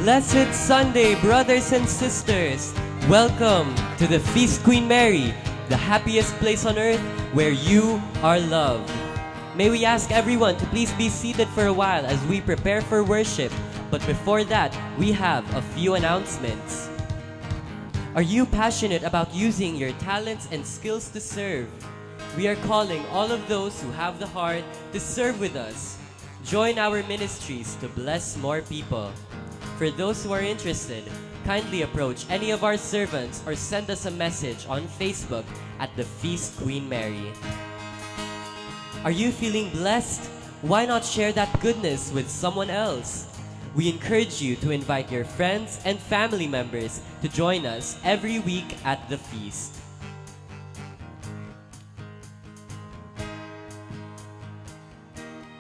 Blessed Sunday, brothers and sisters. Welcome to the Feast Queen Mary, the happiest place on earth where you are loved. May we ask everyone to please be seated for a while as we prepare for worship. But before that, we have a few announcements. Are you passionate about using your talents and skills to serve? We are calling all of those who have the heart to serve with us. Join our ministries to bless more people. For those who are interested, kindly approach any of our servants or send us a message on Facebook at the Feast Queen Mary. Are you feeling blessed? Why not share that goodness with someone else? We encourage you to invite your friends and family members to join us every week at the feast.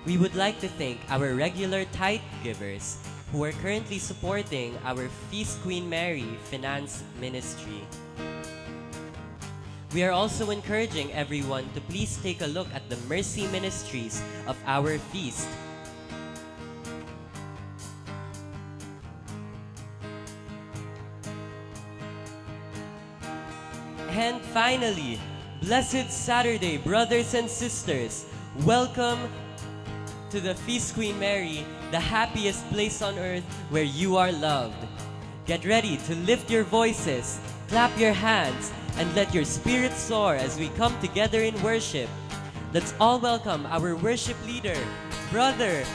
We would like to thank our regular tithe givers who are currently supporting our Feast Queen Mary Finance Ministry. We are also encouraging everyone to please take a look at the mercy ministries of our feast. And finally, Blessed Saturday, brothers and sisters. Welcome to the Feast Queen Mary, the happiest place on earth where you are loved. Get ready to lift your voices, clap your hands, and let your spirit soar as we come together in worship. Let's all welcome our worship leader, Brother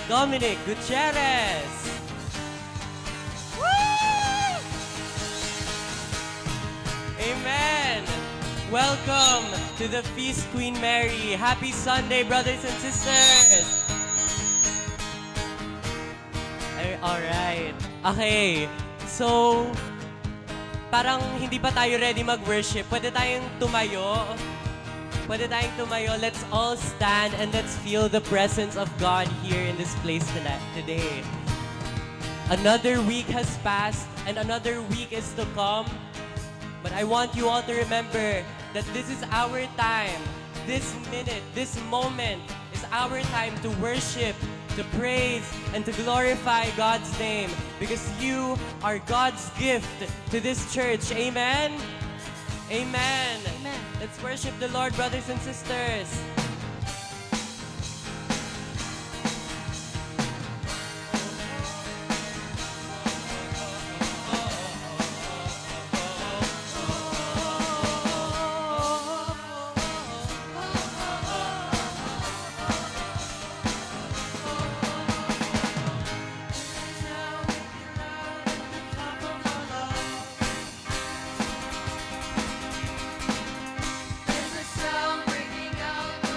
Dominic Gutierrez. Woo! Amen. Welcome to the Feast Queen Mary. Happy Sunday, brothers and sisters. Alright. Okay. So, parang hindi pa tayo ready mag-worship. Pwede tayong tumayo. Let's all stand and let's feel the presence of God here in this place today. Another week has passed and another week is to come. But I want you all to remember that this is our time. This minute, this moment is our time to worship, to praise, and to glorify God's name because you are God's gift to this church. Amen? Amen. Amen. Let's worship the Lord, brothers and sisters. There's a sound breaking out.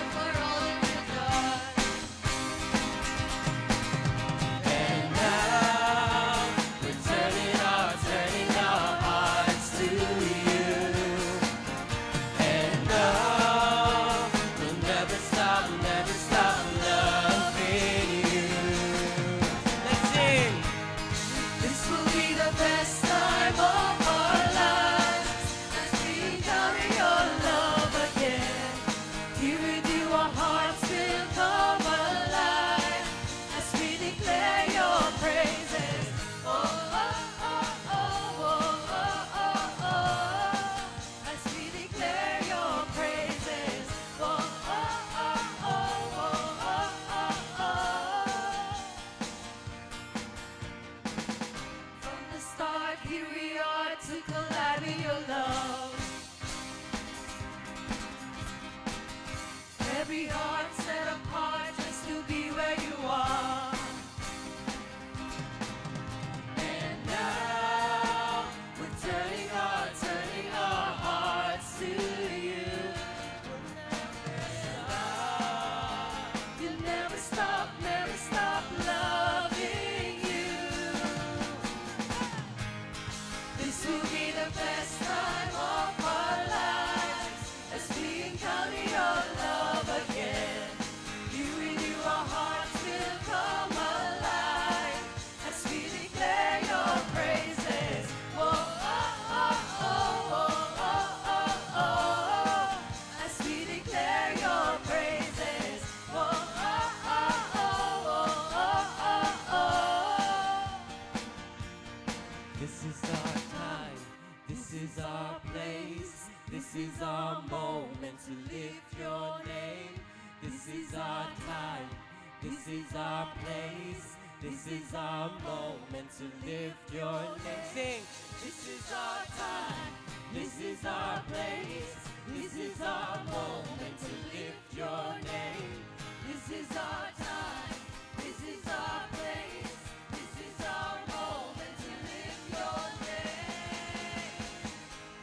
our place. This is our moment to lift your name. Sing. This is our time. This is our place. This is our moment to lift your name. This is our time. This is our place. This is our moment to lift your name.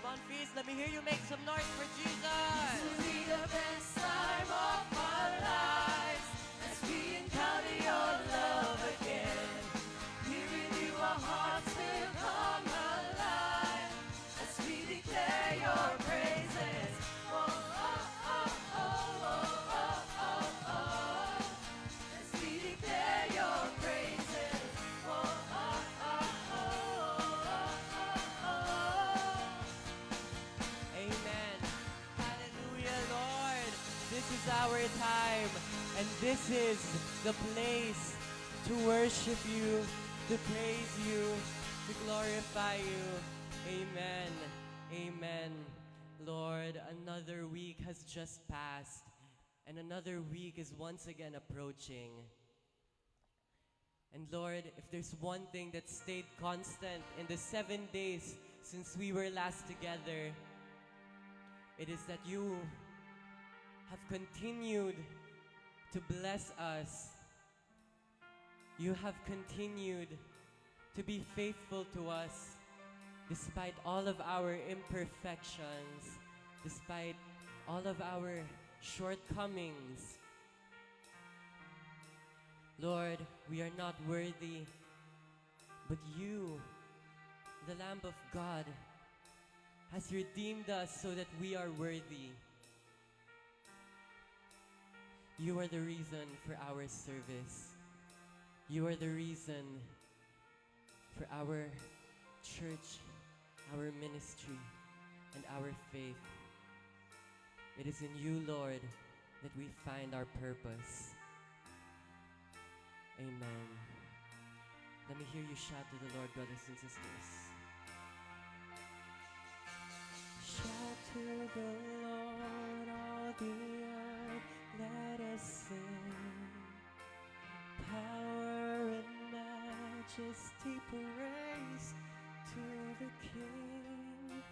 Come on, Feast, let me hear you make some noise for This Jesus. will be the best time of our lives as we encounter your love again. Here in you our hearts will come alive as we declare your praises. Oh, oh, oh, oh, oh, oh, oh. As we declare your praises. Oh, oh, oh, oh, oh, oh, oh. Amen. Hallelujah, Lord. This is our time, and this is the place to worship you, to praise you, to glorify you. Amen. Amen. Lord, another week has just passed, and another week is once again approaching. And Lord, if there's one thing that stayed constant in the 7 days since we were last together, it is that you have continued to bless us. You have continued to be faithful to us despite all of our imperfections, despite all of our shortcomings. Lord, we are not worthy, but you, the Lamb of God, has redeemed us so that we are worthy. You are the reason for our service. You are the reason for our church, our ministry, and our faith. It is in you, Lord, that we find our purpose. Amen. Let me hear you shout to the Lord, brothers and sisters. Shout to the Lord, all the earth, let us sing. Power and majesty, praise to the King.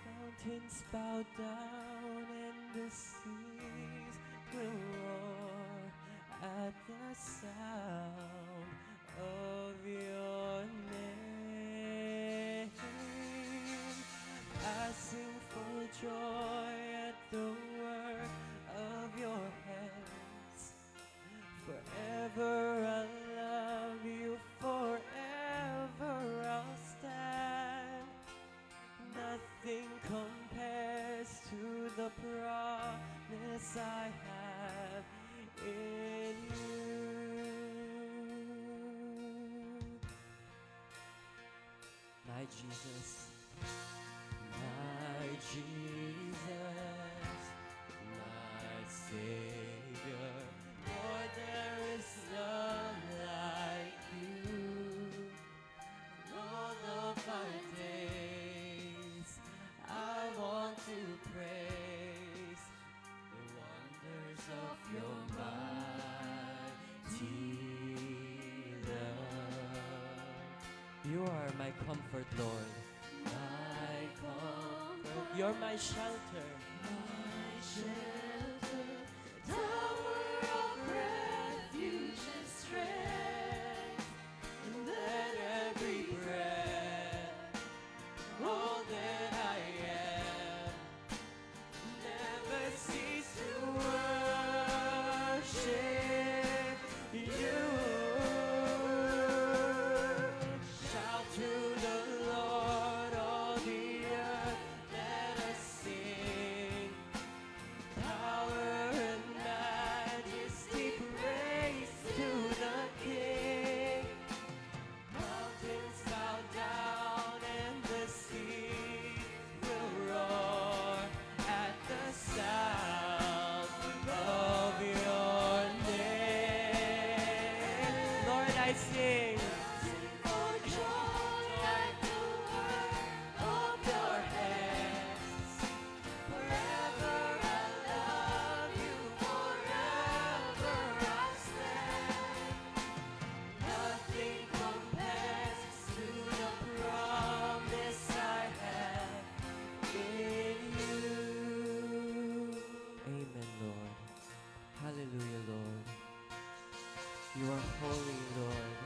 Mountains bow down and the seas will roar at the sound of your name. I sing for joy at the work of your hands. Forever I'll love you, forever I'll stand. Nothing compares to the promise I have in you. My Jesus, my Jesus, my Savior, Lord, there is none like you. All of our days, I want to praise the wonders of your mighty love. You are my comfort, Lord. My comfort. You're my shelter. My shelter, tower of refuge and strength. And let every breath, all that I am, never cease to worship you. Shout to the Lord, all the earth, let us sing. Hallelujah, Lord. You are holy, Lord.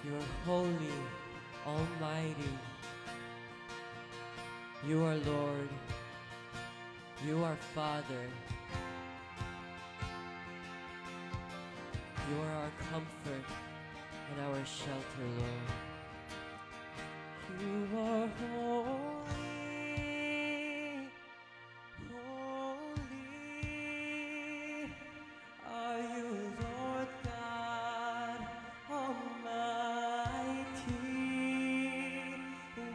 You are holy, almighty. You are Lord. You are Father. You are our comfort and our shelter, Lord. You are holy, holy are you, Lord God Almighty.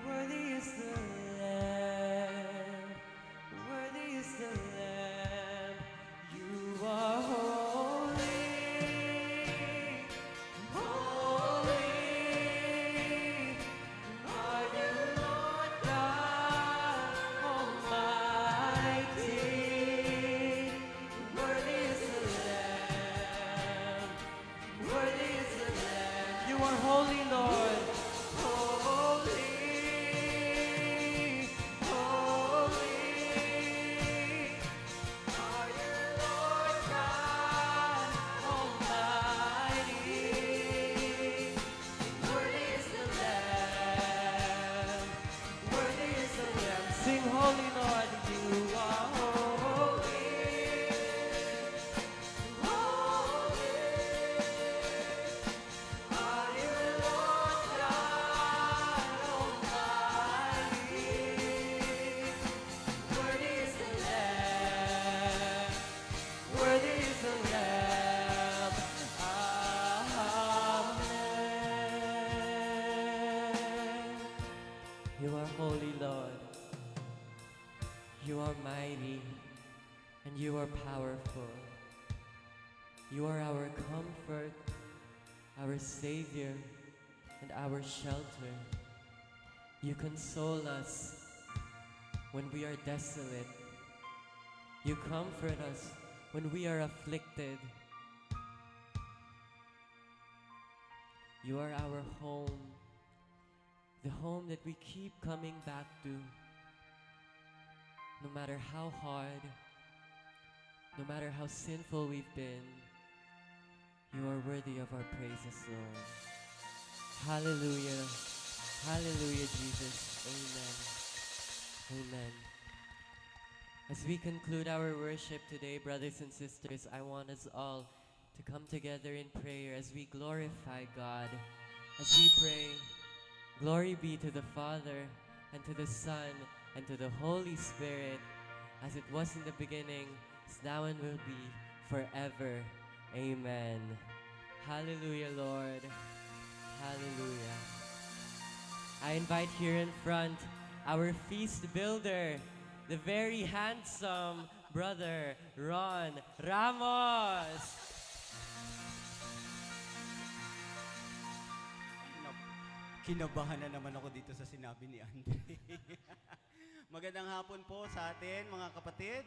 Worthy is the Lamb, worthy is the Lamb. You are holy, holy are you, Lord God Almighty. Worthy is the Lamb, worthy is the Lamb. You are holy, Lord. Holy, holy are you, Lord God Almighty. Worthy is the Lamb, worthy is the Lamb. Sing holy, Lord, you are holy, holy are you, Lord God Almighty. Worthy is the Lamb, worthy is the Lamb. Amen. You are holy, Lord. You are mighty, and you are powerful. You are our comfort, our Savior, and our shelter. You console us when we are desolate. You comfort us when we are afflicted. You are our home, the home that we keep coming back to. No matter how hard, no matter how sinful we've been, you are worthy of our praises, Lord. Hallelujah. Hallelujah, Jesus. Amen. Amen. As we conclude our worship today, brothers and sisters, I want us all to come together in prayer as we glorify God. As we pray, glory be to the Father, and to the Son, and to the Holy Spirit, as it was in the beginning, is now and will be forever. Amen. Hallelujah, Lord. Hallelujah. I invite here in front our feast builder, the very handsome brother Ron Ramos. Kinabahan na naman ako dito sa sinabi ni Andre. Magandang hapon po sa atin, mga kapatid.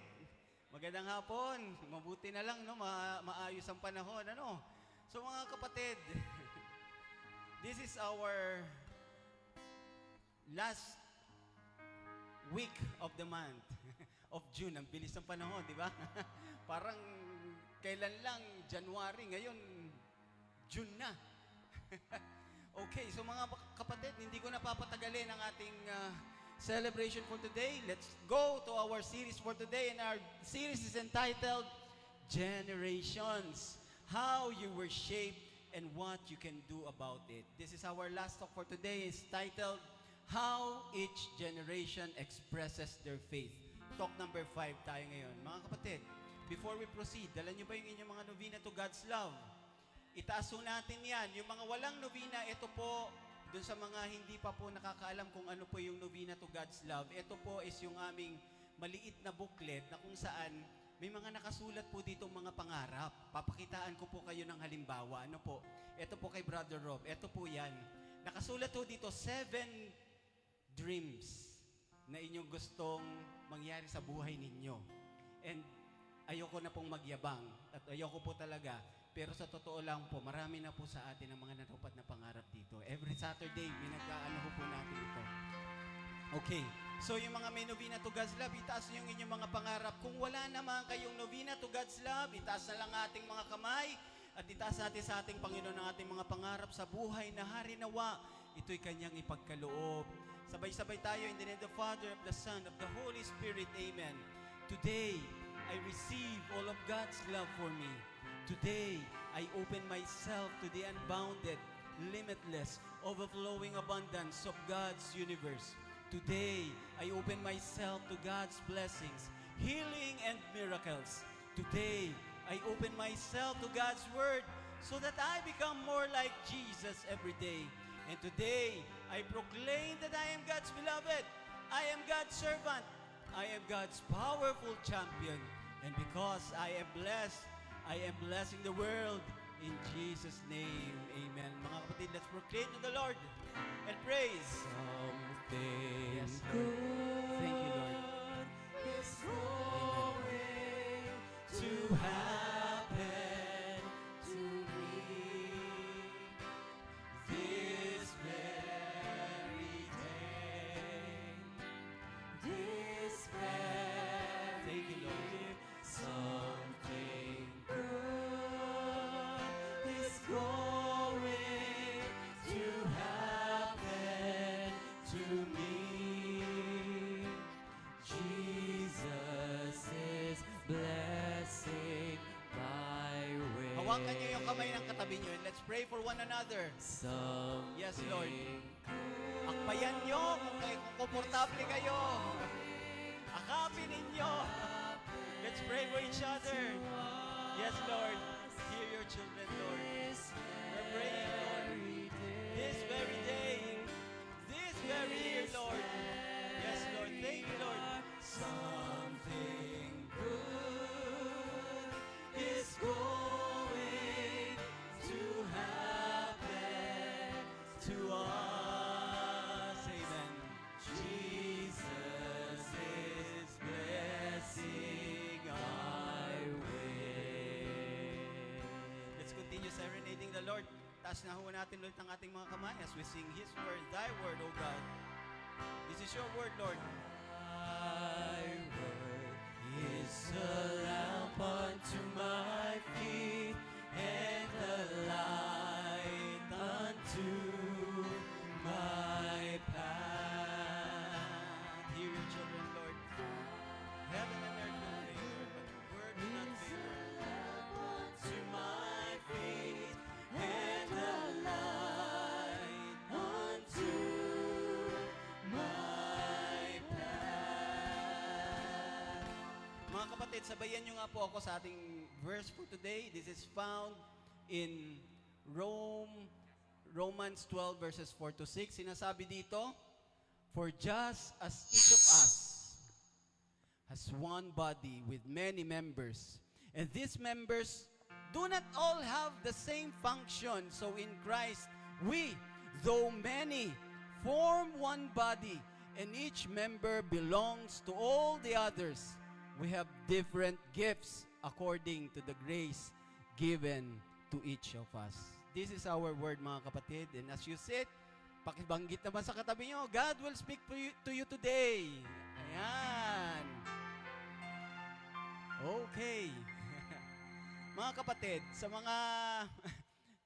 Magandang hapon. Mabuti na lang, no? Maayos ang panahon, ano? So, mga kapatid, this is our last week of the month of June. Ang bilis ng panahon, di ba? Parang kailan lang, January, ngayon, June na. Okay, so mga kapatid, hindi ko napapatagalin ang ating celebration for today. Let's go to our series for today. And our series is entitled Generations. How you were shaped and what you can do about it. This is our last talk for today. It's titled How Each Generation Expresses Their Faith. Talk number 5 tayo ngayon. Mga kapatid, before we proceed, dala nyo ba yung inyong mga novena to God's love? Itaas po natin yan. Yung mga walang novena, ito po, dun sa mga hindi pa po nakakaalam kung ano po yung novena to God's love, ito po is yung aming maliit na booklet na kung saan may mga nakasulat po dito mga pangarap. Papakitaan ko po kayo ng halimbawa. Ano po? Ito po kay Brother Rob. Ito po yan. Nakasulat po dito 7 dreams na inyong gustong mangyari sa buhay ninyo. And ayoko na pong magyabang. At ayoko po talaga. Pero sa totoo lang po, marami na po sa atin ang mga natupad na pangarap dito. Every Saturday, pinagkaano po natin ito. Okay, So yung mga may novena to God's love, itaas niyo yung inyong mga pangarap. Kung wala naman kayong novena to God's love, itaas na lang ating mga kamay at itaas natin sa ating Panginoon ang ating mga pangarap sa buhay na hari nawa. Ito'y kanyang ipagkaloob. Sabay-sabay tayo in the name of the Father, of the Son, of the Holy Spirit. Amen. Today, I receive all of God's love for me. Today, I open myself to the unbounded, limitless, overflowing abundance of God's universe. Today, I open myself to God's blessings, healing and miracles. Today, I open myself to God's word so that I become more like Jesus every day. And today, I proclaim that I am God's beloved. I am God's servant. I am God's powerful champion. And because I am blessed, I am blessing the world. In Jesus' name, amen. Mga kapatid, let's proclaim to the Lord and praise. Something Yes, Lord. Thank you, Lord. is going to happen to me this very day. This very Thank you, Lord. something good is going to happen to me. Jesus is blessing my way. Hawakan niyo yung kamay ng katabi niyo and let's pray for one another. Something Yes, Lord. Akbayan niyo kung komportable kayo. Akapin ninyo. Let's pray for each other. Yes, Lord. Hear your children, Lord. We're praying, Lord. This very day. This very year, Lord. Yes, Lord. Thank you, Lord. Something good is going to happen to us. Amen. Jesus is blessing my way. Let's continue serenading the Lord. Taas na ho natin ulit ang ating mga kamay as we sing His word, Thy word, O God. This is your word, Lord. Thy word is a lamp unto my feet and a light unto my path. Hear your children, Lord. Heaven and earth will fail, Lord, but your word will not fail. To my feet and a light unto my path. Mga kapatid, sabayan nyo nga po ako sa ating verse for today. This is found in Romans 12 verses 4 to 6. Sinasabi dito, for just as each of us has one body with many members, and these members do not all have the same function, so in Christ we, though many, form one body, and each member belongs to all the others. We have different gifts according to the grace given to each of us. This is our word, mga kapatid. And as you sit, pakibanggit naman sa katabi nyo, God will speak to you today. Ayan. Okay. Mga kapatid, sa mga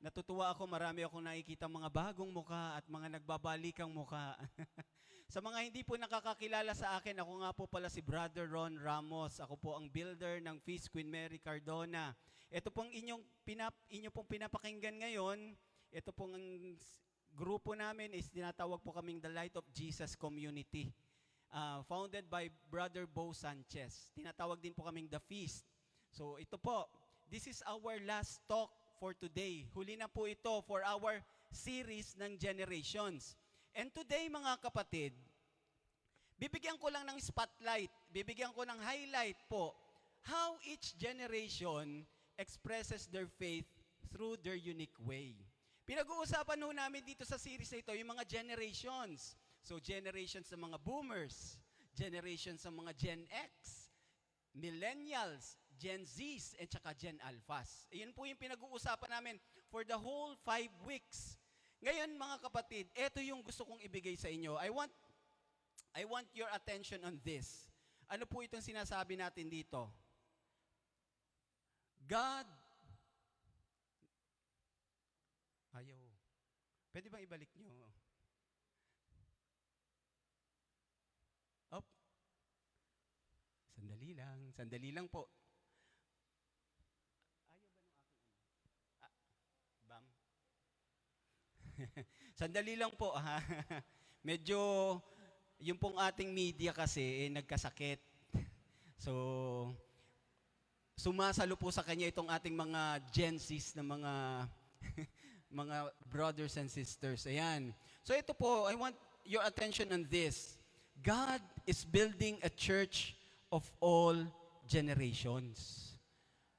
natutuwa ako, marami akong nakikita mga bagong muka at mga nagbabalikang muka. Sa mga hindi po nakakakilala sa akin, ako nga po pala si Brother Ron Ramos. Ako po ang builder ng Feast Queen Mary Cardona. Ito pong inyo pong pinapakinggan ngayon, ito pong grupo namin is tinatawag po kaming The Light of Jesus Community. Founded by Brother Bo Sanchez. Tinatawag din po kaming The Feast. So ito po, this is our last talk for today. Huli na po ito for our series ng Generations. And today, mga kapatid, bibigyan ko lang ng spotlight, bibigyan ko ng highlight po, how each generation expresses their faith through their unique way. Pinag-uusapan ho namin dito sa series na ito, yung mga generations. So, generations ng mga boomers, generations ng mga Gen X, millennials, Gen Zs, at saka Gen Alphas. Iyon po yung pinag-uusapan namin for the whole 5 weeks. Ngayon, mga kapatid, ito yung gusto kong ibigay sa inyo. I I want your attention on this. Ano po itong sinasabi natin dito? God, ayaw. Pwede bang ibalik nyo? Up. Sandali lang po. Ayaw ba ng aking bam? Sandali lang po, ha? Medyo, yung pong ating media kasi, nagkasakit. So, sumasalo po sa kanya itong ating mga Gen Zs na mga mga brothers and sisters. Ayan. So ito po, I want your attention on this. God is building a church of all generations.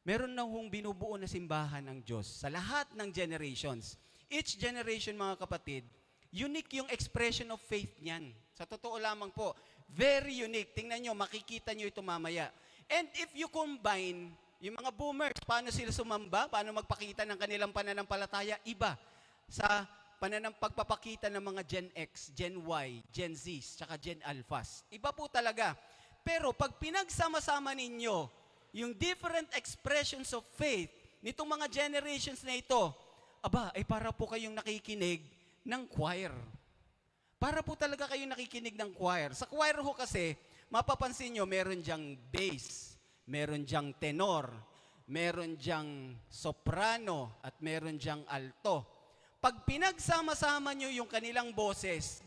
Meron na hong binubuo na simbahan ng Diyos sa lahat ng generations. Each generation, mga kapatid, unique yung expression of faith niyan. Sa totoo lamang po, very unique. Tingnan nyo, makikita nyo ito mamaya. And if you combine yung mga boomers, paano sila sumamba, paano magpakita ng kanilang pananampalataya, iba sa pagpapakita ng mga Gen X, Gen Y, Gen Z, tsaka Gen Alphas. Iba po talaga. Pero pag pinagsama-sama ninyo yung different expressions of faith nitong mga generations na ito, ay para po kayong nakikinig ng choir. Para po talaga kayong nakikinig ng choir. Sa choir ho kasi, mapapansin nyo, meron diyang bass, meron diyang tenor, meron diyang soprano, at meron diyang alto. Pag pinagsama-sama nyo yung kanilang boses,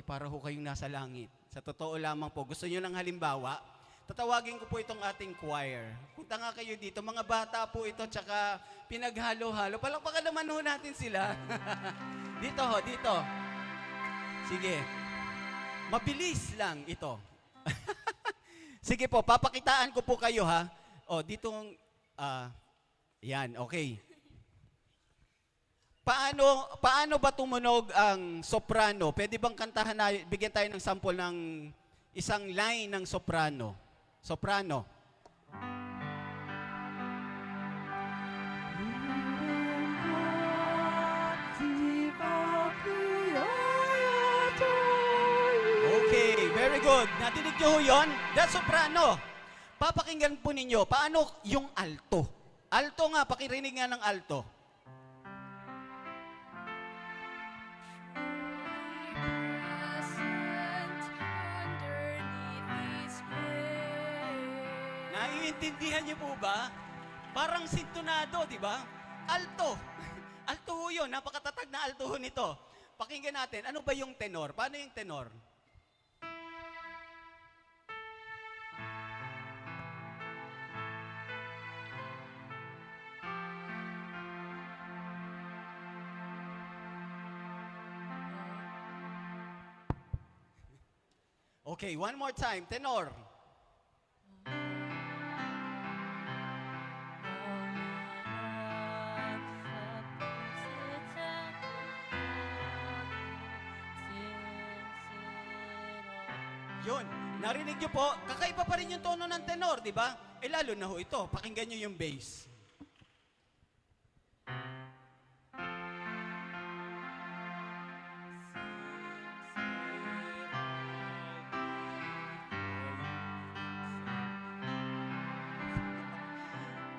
para ho kayong nasa langit. Sa totoo lamang po, gusto nyo ng halimbawa, tatawagin ko po itong ating choir. Punta nga kayo dito, mga bata po ito, tsaka pinaghalo-halo. Palakpakan naman ho natin sila. Dito ho, dito. Sige. Mabilis lang ito. Sige po, papakitaan ko po kayo, ha. Ditong, yan, okay. Paano ba tumunog ang soprano? Pwede bang kantahan na, bigyan tayo ng sample ng isang line ng soprano? Soprano. Okay, very good. Nadinig nyo ho yun? That's soprano. Papakinggan po ninyo, paano yung alto? Alto nga, pakirinig nga ng alto. Naiintindihan niyo po ba? Parang sintonado, di ba? Alto. Alto ho yun. Napakatatag na alto ho nito. Pakinggan natin, ano ba yung tenor? Paano yung tenor? Okay, one more time. Tenor. Yun, narinig nyo po, kakaiba pa rin yung tono ng tenor, di ba? Lalo na ho ito, pakinggan nyo yung bass.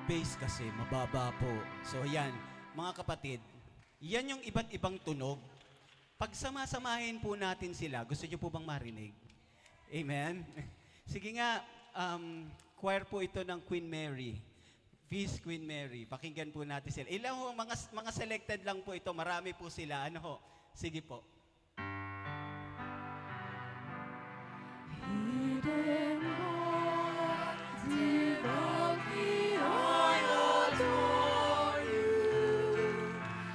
Bass kasi, mababa po. So yan, mga kapatid, yan yung iba't ibang tunog. Pag sama-samahin po natin sila, gusto nyo po bang marinig? Amen? Sige nga, choir po ito ng Queen Mary. Feast Queen Mary. Pakinggan po natin sila. Ilang ho, mga selected lang po ito. Marami po sila. Ano ho? Sige po. Hidden God, devoutly I adore you.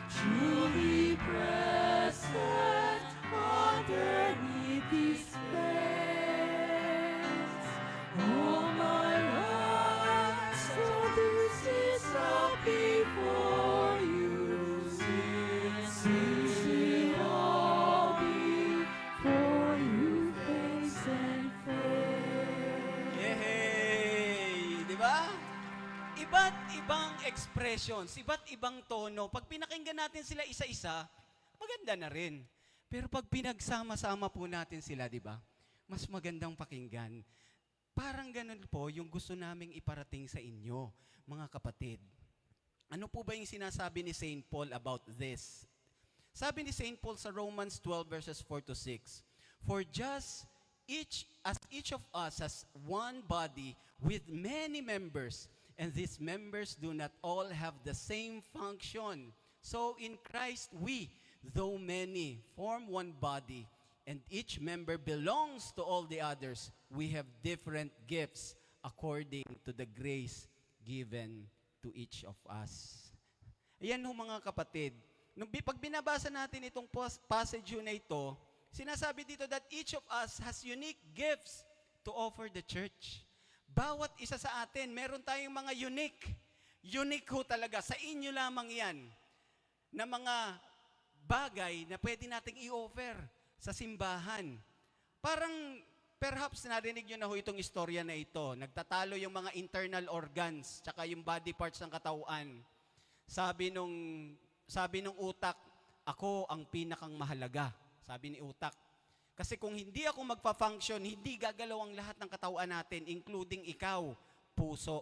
Truly present underneath these veils. All my life, so this is up before you. Since it all before you, face and face. Yay! Di ba? Iba't ibang expressions, iba't ibang tono. Pag pinakinggan natin sila isa-isa, maganda na rin. Pero pag pinagsama-sama po natin sila, di ba? mas magandang pakinggan. Parang ganun po yung gusto naming iparating sa inyo, mga kapatid. Ano po ba yung sinasabi ni Saint Paul about this? Sabi ni Saint Paul sa Romans 12 verses 4 to 6, "For just each of us has one body with many members, and these members do not all have the same function. So in Christ we, though many, form one body, and each member belongs to all the others. We have different gifts according to the grace given to each of us." Ayan ho mga kapatid. Pag binabasa natin itong passage na ito, sinasabi dito that each of us has unique gifts to offer the church. Bawat isa sa atin, meron tayong mga unique. Unique ho talaga. Sa inyo lamang yan na mga bagay na pwede nating i-offer sa simbahan. Parang perhaps narinig nyo na ho itong istorya na ito. Nagtatalo yung mga internal organs tsaka yung body parts ng katawan. Sabi nung utak, ako ang pinakang mahalaga. Sabi ni utak. Kasi kung hindi ako magpa-function, hindi gagalaw ang lahat ng katawan natin, including ikaw, puso.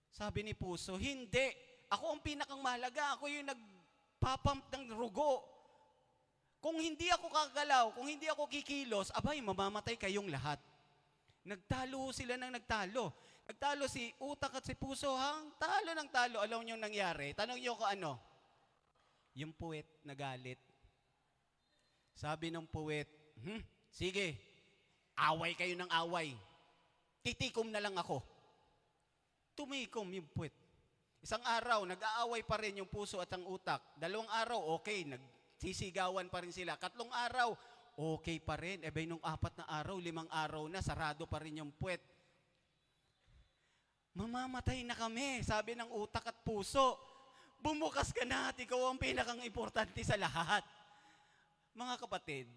Sabi ni puso, hindi. Ako ang pinakang mahalaga. Ako yung nagpapump ng rugo. Kung hindi ako kagalaw, kung hindi ako kikilos, abay, mamamatay kayong lahat. Nagtalo sila ng nagtalo. Nagtalo si utak at si puso, talo ng talo. Alam niyo nangyari? Tanong niyo ko ano? Yung puwet nagalit. Sabi ng puwet, sige, away kayo ng away. Titikom na lang ako. Tumikom yung puwet. Isang araw, nag-aaway pa rin yung puso at ang utak. 2 araw, okay, nagsisigawan pa rin sila. 3 araw, okay pa rin. Ebay nung 4 na araw, 5 araw na, sarado pa rin yung puwet. Mamamatay na kami, sabi ng utak at puso. Bumukas ka na at ikaw ang pinakang importante sa lahat. Mga kapatid,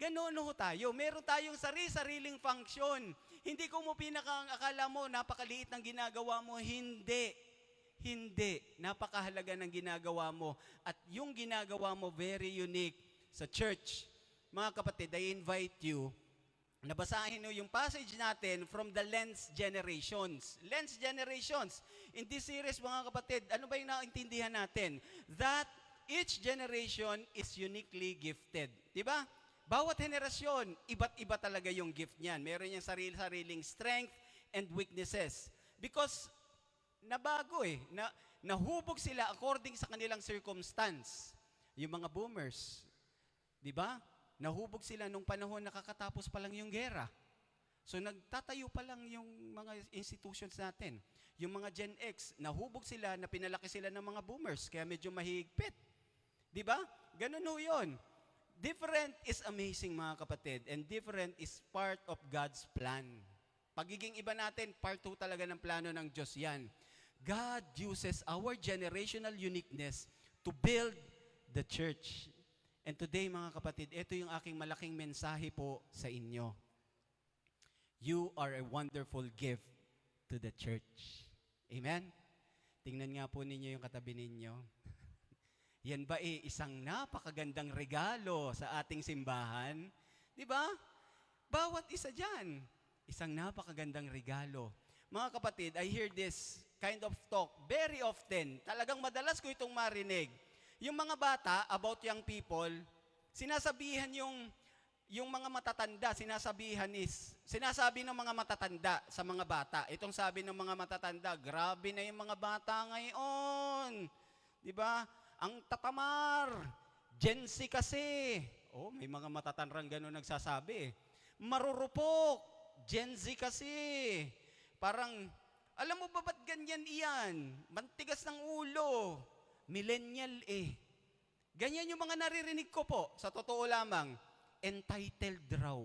ganoon ho tayo. Meron tayong sariling function. Hindi ko mo pinakang akala mo, napakaliit ng ginagawa mo. Hindi. Hindi. Napakahalaga ng ginagawa mo. At yung ginagawa mo, very unique sa church. Mga kapatid, I invite you, nabasahin nyo yung passage natin from the Lens Generations. Lens Generations. In this series, mga kapatid, ano ba yung naintindihan natin? That each generation is uniquely gifted. Diba? Bawat henerasyon, iba't iba talaga yung gift niyan. Meron niyang sariling strength and weaknesses. Because nabago nahubog sila according sa kanilang circumstance. Yung mga boomers, diba? Nahubog sila nung panahon nakakatapos pa lang yung gera. So nagtatayo pa lang yung mga institutions natin. Yung mga Gen X, nahubog sila na pinalaki sila ng mga boomers, kaya medyo mahigpit. Di ba? Ganun ho yun. Different is amazing, mga kapatid, and different is part of God's plan. Pagiging iba natin, part 2 talaga ng plano ng Diyos yan. God uses our generational uniqueness to build the church. And today, mga kapatid, ito yung aking malaking mensahe po sa inyo. You are a wonderful gift to the church. Amen? Tingnan nga po ninyo yung katabi ninyo. Yan ba isang napakagandang regalo sa ating simbahan? Di ba? Bawat isa dyan, isang napakagandang regalo. Mga kapatid, I hear this kind of talk very often. Talagang madalas ko itong marinig. Yung mga bata, about young people, sinasabihan yung mga matatanda, sinasabi ng mga matatanda sa mga bata. Itong sabi ng mga matatanda, grabe na yung mga bata ngayon. Di ba? Ang tatamar, Gen Z kasi. Oh, may mga matatandang gano'n nagsasabi. Marurupok, Gen Z kasi. Parang, alam mo ba ba't ganyan iyan? Mantigas ng ulo. Millennial Ganyan yung mga naririnig ko po, sa totoo lamang. Entitled raw.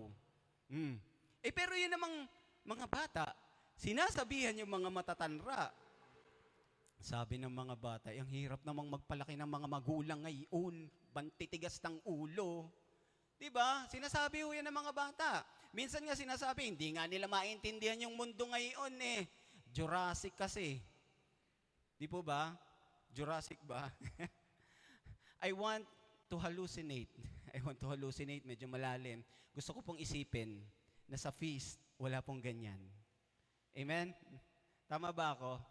Pero yun namang mga bata, sinasabihan yung mga matatanra. Sabi ng mga bata, ang hirap namang magpalaki ng mga magulang ngayon, bantitigas ng ulo. Diba? Sinasabi ho yan ng mga bata. Minsan nga sinasabi, hindi nga nila maintindihan yung mundo ngayon Jurassic kasi. Di po ba? Jurassic ba? I want to hallucinate. I want to hallucinate, medyo malalim. Gusto ko pong isipin na sa feast, wala pong ganyan. Amen? Tama ba ako?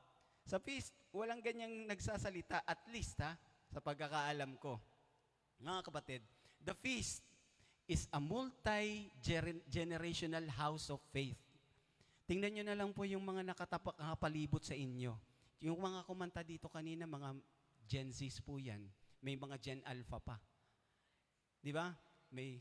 Sa feast, walang ganyang nagsasalita, at least sa pagkakaalam ko. Mga kapatid, the feast is a multi-generational house of faith. Tingnan nyo na lang po yung mga nakapalibot sa inyo. Yung mga kumanta dito kanina, mga Gen Zs po yan. May mga Gen Alpha pa. Di ba? May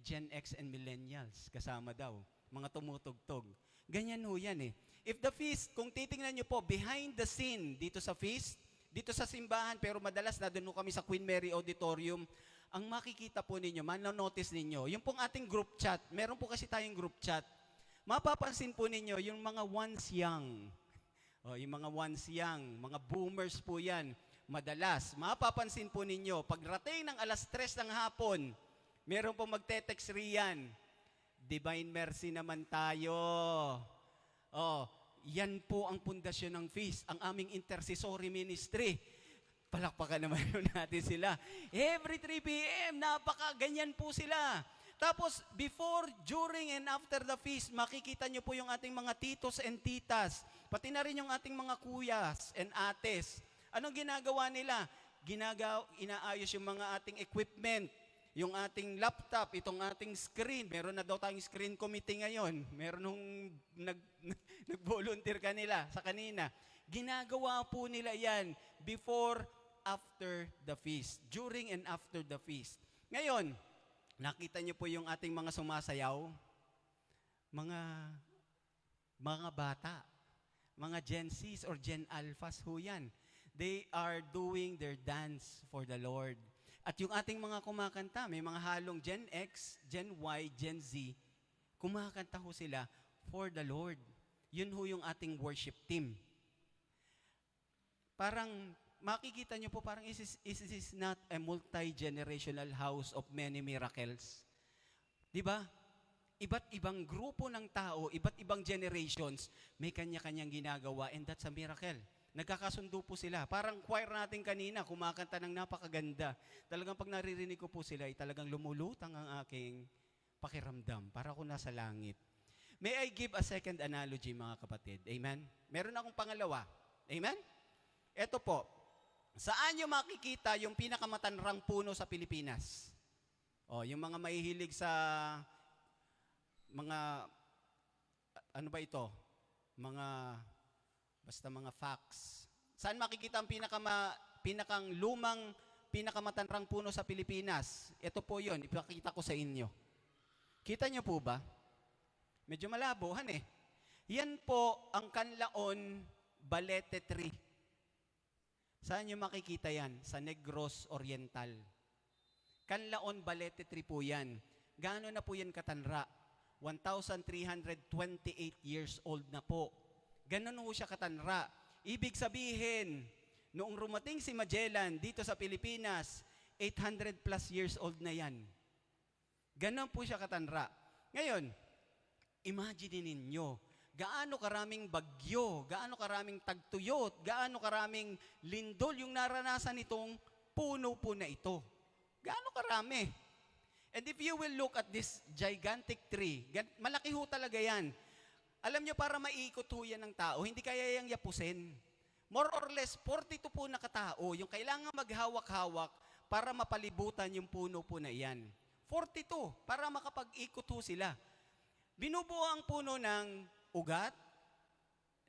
Gen X and Millennials kasama daw. Mga tumutugtog. Ganyan ho yan eh. If the feast, kung titingnan nyo po, behind the scene dito sa feast, dito sa simbahan, pero madalas na doon kami sa Queen Mary Auditorium, ang makikita po ninyo, manonotice ninyo, yung pong ating group chat, meron po kasi tayong group chat, mapapansin po ninyo yung mga once young, yung mga once young, mga boomers po yan, madalas, mapapansin po ninyo, pagrating ng 3:00 ng hapon, meron po magte-text riyan, Divine Mercy naman tayo. Yan po ang pundasyon ng feast, ang aming intercessory ministry. Palakpakan naman natin sila. Every 3 p.m., napaka-ganyan po sila. Tapos, before, during, and after the feast, makikita nyo po yung ating mga titos and titas, pati na rin yung ating mga kuyas and ates. Anong ginagawa nila? Inaayos yung mga ating equipment, yung ating laptop, itong ating screen. Meron na daw tayong screen committee ngayon. Meron nung nag-volunteer sa kanina. Ginagawa po nila yan before, after the feast. During and after the feast. Ngayon, nakita niyo po yung ating mga sumasayaw. Mga bata. Mga Gen Zs or Gen Alphas ho yan. They are doing their dance for the Lord. At yung ating mga kumakanta, may mga halong Gen X, Gen Y, Gen Z, kumakanta ho sila for the Lord. Yun ho yung ating worship team. Parang makikita nyo po, parang is this not a multi-generational house of many miracles? Di ba? Iba't ibang grupo ng tao, iba't ibang generations, may kanya-kanyang ginagawa, and that's a miracle. Nagkakasundo po sila. Parang choir natin kanina, kumakanta ng napakaganda. Talagang pag naririnig ko po sila, talagang lumulutang ang aking pakiramdam. Para ako nasa langit. May I give a second analogy, mga kapatid? Amen? Meron akong pangalawa. Amen? Ito po. Saan nyo makikita yung pinakamatanrang puno sa Pilipinas? Yung mga mahihilig sa mga, ano ba ito? Basta mga facts. Saan makikita ang pinakang lumang, pinakamatanrang puno sa Pilipinas? Ito po yun, ipakita ko sa inyo. Kita nyo po ba? Medyo malabohan eh. Yan po ang Canlaon Balete Tree. Saan nyo makikita yan? Sa Negros Oriental. Canlaon Balete Tree po yan. Gaano na po yan katanra? 1,328 years old na po. Ganon ho siya katanra. Ibig sabihin, noong rumating si Magellan dito sa Pilipinas, 800 plus years old na yan. Ganon po siya katanra. Ngayon, imagine ninyo, gaano karaming bagyo, gaano karaming tagtuyot, gaano karaming lindol yung naranasan nitong puno po na ito. Gaano karami. And if you will look at this gigantic tree, malaki ho talaga yan. Alam nyo, para maiikot ho yan ng tao, hindi kaya yang yapusin. More or less, 42 po na katao, yung kailangan maghawak-hawak para mapalibutan yung puno po na yan. 42, para makapag-ikot ho sila. Binubuo ang puno ng ugat,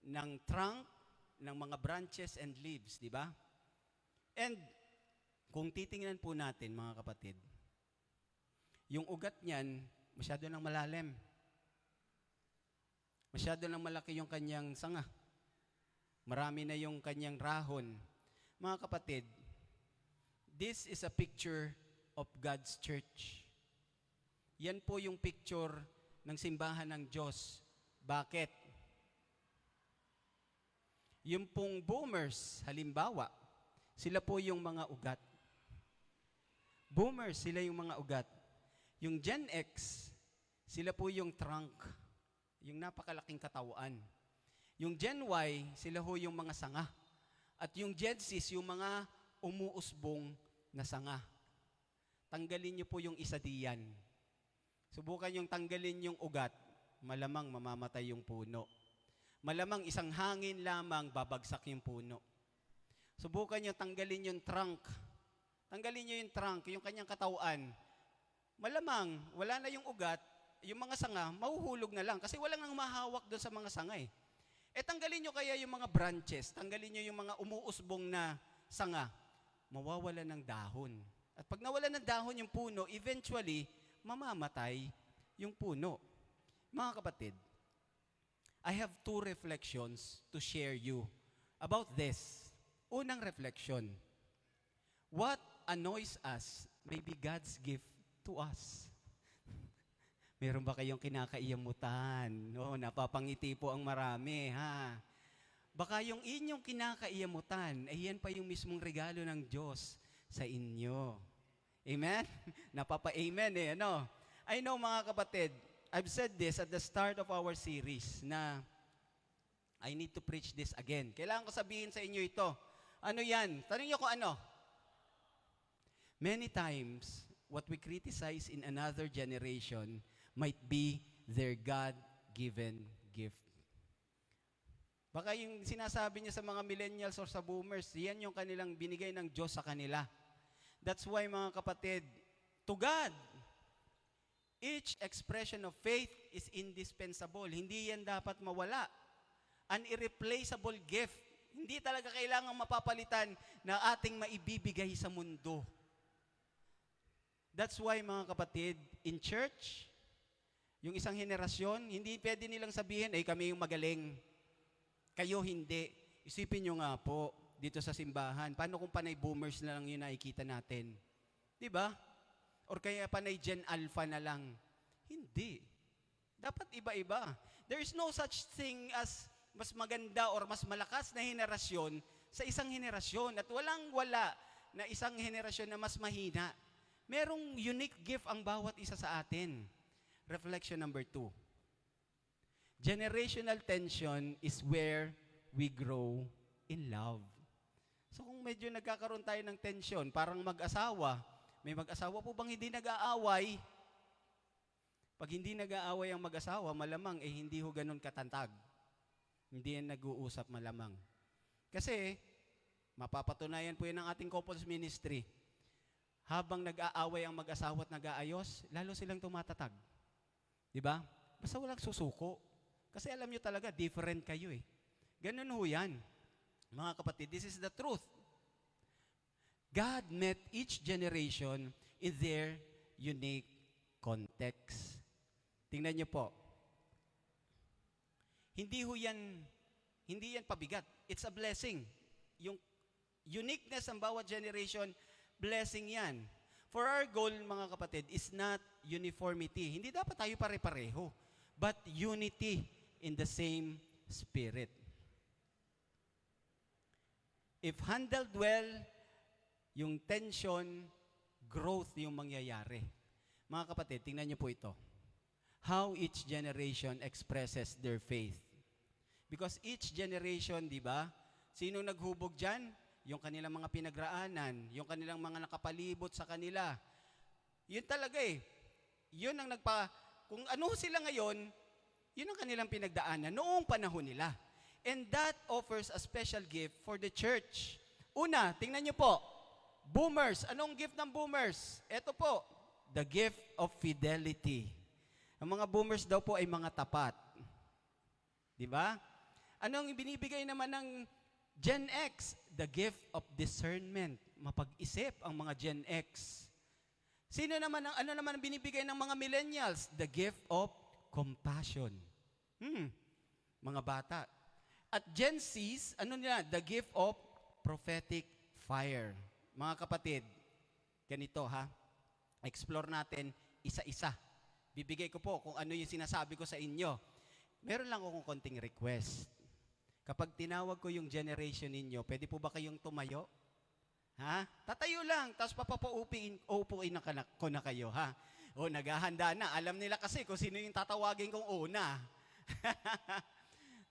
ng trunk, ng mga branches and leaves, di ba? And kung titingnan po natin, mga kapatid, yung ugat niyan, masyado nang malalim. Masyado nang malaki yung kanyang sanga. Marami na yung kanyang rahon. Mga kapatid, this is a picture of God's church. Yan po yung picture ng simbahan ng Diyos. Bakit? Yung pong boomers, halimbawa, sila po yung mga ugat. Boomers, sila yung mga ugat. Yung Gen X, sila po yung trunk, yung napakalaking katawan. Yung Gen Y, sila ho yung mga sanga. At yung Gen Z, yung mga umuusbong na sanga. tanggalin niyo po yung isa diyan. Subukan yung tanggalin yung ugat, malamang mamamatay yung puno. Malamang isang hangin lamang babagsak yung puno. Subukan niyo tanggalin yung trunk. Tanggalin niyo yung trunk, yung kanyang katawan. Malamang, wala na yung ugat, yung mga sanga, mahuhulog na lang kasi walang nang mahawak doon sa mga sanga eh. Tanggalin nyo kaya yung mga branches, tanggalin nyo yung mga umuusbong na sanga, mawawala ng dahon. At pag nawala ng dahon yung puno, eventually, mamamatay yung puno. Mga kapatid, I have 2 reflections to share you about this. Unang reflection, what annoys us may be God's gift to us. Meron ba kayong kinakaiyamutan? No, napapangiti po ang marami, ha? Baka yung inyong kinakaiyamutan, ay yan pa yung mismong regalo ng Diyos sa inyo. Amen? Napapa-amen eh, ano? I know mga kapatid, I've said this at the start of our series na I need to preach this again. Kailangan ko sabihin sa inyo ito. Ano yan? Tanong niyo kung ano? Many times, what we criticize in another generation might be their God-given gift. Baka yung sinasabi niya sa mga millennials or sa boomers, yan yung kanilang binigay ng Diyos sa kanila. That's why mga kapatid, to God, each expression of faith is indispensable. Hindi yan dapat mawala. An irreplaceable gift. Hindi talaga kailangang mapapalitan na ating maibibigay sa mundo. That's why mga kapatid, in church, yung isang henerasyon, hindi pwede nilang sabihin, ay kami yung magaling. Kayo hindi. Isipin nyo nga po, dito sa simbahan, paano kung panay boomers na lang yun nakikita natin? Di ba? Or kaya panay Gen Alpha na lang? Hindi. Dapat iba-iba. There is no such thing as mas maganda or mas malakas na henerasyon sa isang henerasyon. At walang-wala na isang henerasyon na mas mahina. Merong unique gift ang bawat isa sa atin. Reflection number 2. Generational tension is where we grow in love. So kung medyo nagkakaroon tayo ng tension, parang mag-asawa, may mag-asawa po bang hindi nag-aaway? Pag hindi nag-aaway ang mag-asawa, malamang hindi ho ganun katantag. Hindi yan nag-uusap malamang. Kasi, mapapatunayan po yan ng ating couples ministry. Habang nag-aaway ang mag-asawa at nag-aayos, lalo silang tumatatag. Di ba? Basta walang susuko. Kasi alam nyo talaga, different kayo eh. Ganun ho yan. Mga kapatid, this is the truth. God met each generation in their unique context. Tingnan nyo po. Hindi yan pabigat. It's a blessing. Yung uniqueness ng bawat generation, blessing yan. For our goal, mga kapatid, is not uniformity. Hindi dapat tayo pare-pareho, but unity in the same spirit. If handled well, yung tension, growth yung mangyayari. Mga kapatid, tingnan niyo po ito. How each generation expresses their faith. Because each generation, di ba, sino naghubog dyan? Yung kanilang mga pinagraanan, yung kanilang mga nakapalibot sa kanila. Yun talaga eh. Yun ang kung ano sila ngayon, yun ang kanilang pinagdaanan noong panahon nila. And that offers a special gift for the church. Una, tingnan nyo po, boomers. Anong gift ng boomers? Ito po, the gift of fidelity. Ang mga boomers daw po ay mga tapat. Di ba? Anong binibigay naman ng Gen X? The gift of discernment. Mapag-isip ang mga Gen X. Ano naman ang binibigay ng mga millennials? The gift of compassion. Mga bata. At Gen Zs, ano nila? The gift of prophetic fire. Mga kapatid, ganito ha. Explore natin isa-isa. Bibigay ko po kung ano yung sinasabi ko sa inyo. Meron lang akong konting request. Kapag tinawag ko yung generation ninyo, pwede po ba kayong tumayo? Ha? Tatayo lang, tapos papapaupuin ko na kayo, ha? O, naghahanda na. Alam nila kasi kung sino yung tatawagin kong una.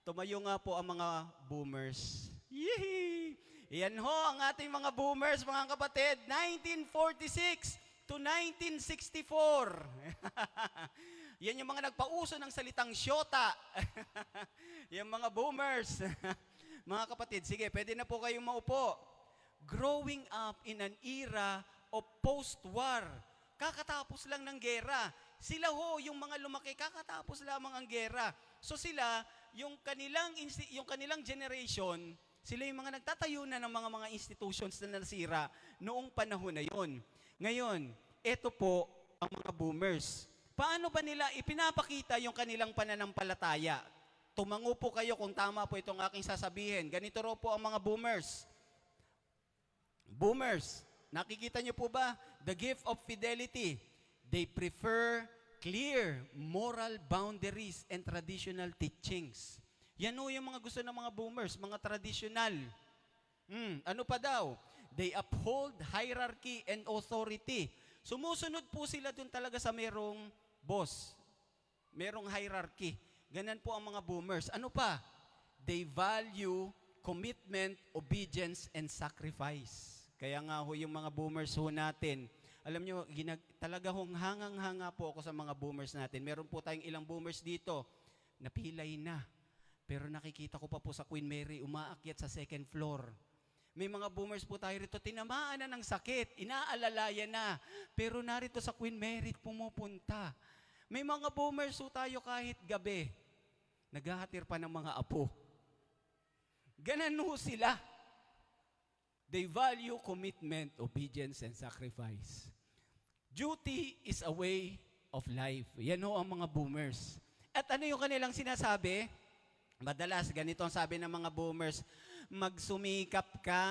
Tumayo nga po ang mga boomers. Yee! Yan ho ang ating mga boomers, mga kapatid. 1946, to 1964. Yan yung mga nagpauso ng salitang syota. Yung mga boomers. Mga kapatid, sige, pwede na po kayong maupo. Growing up in an era of post-war. Kakatapos lang ng gera. Sila ho, yung mga lumaki, kakatapos lamang ang gera. So sila, yung kanilang generation, sila yung mga nagtatayo na ng mga institutions na nasira noong panahon na yon. Ngayon, eto po ang mga boomers. Paano ba nila ipinapakita yung kanilang pananampalataya? Tumango po kayo kung tama po itong aking sasabihin. Ganito raw po ang mga boomers. Boomers, nakikita niyo po ba? The gift of fidelity. They prefer clear moral boundaries and traditional teachings. Yan o yung mga gusto ng mga boomers, mga traditional. Ano pa daw? They uphold hierarchy and authority. Sumusunod po sila dun talaga sa merong boss. Merong hierarchy. Ganyan po ang mga boomers. Ano pa? They value commitment, obedience, and sacrifice. Kaya nga ho yung mga boomers ho natin, alam nyo, talaga hong hangang-hanga po ako sa mga boomers natin. Meron po tayong ilang boomers dito, napilay na. Pero nakikita ko pa po sa Queen Mary, umaakyat sa second floor. May mga boomers po tayo rito, tinamaan na ng sakit, inaalalayan na. Pero narito sa Queen Mary, pumupunta. May mga boomers po tayo kahit gabi, naghahatir pa ng mga apo. Ganan ho sila. They value commitment, obedience, and sacrifice. Duty is a way of life. Yan ho ang mga boomers. At ano yung kanilang sinasabi? Madalas, ganito ang sabi ng mga boomers, magsumikap ka.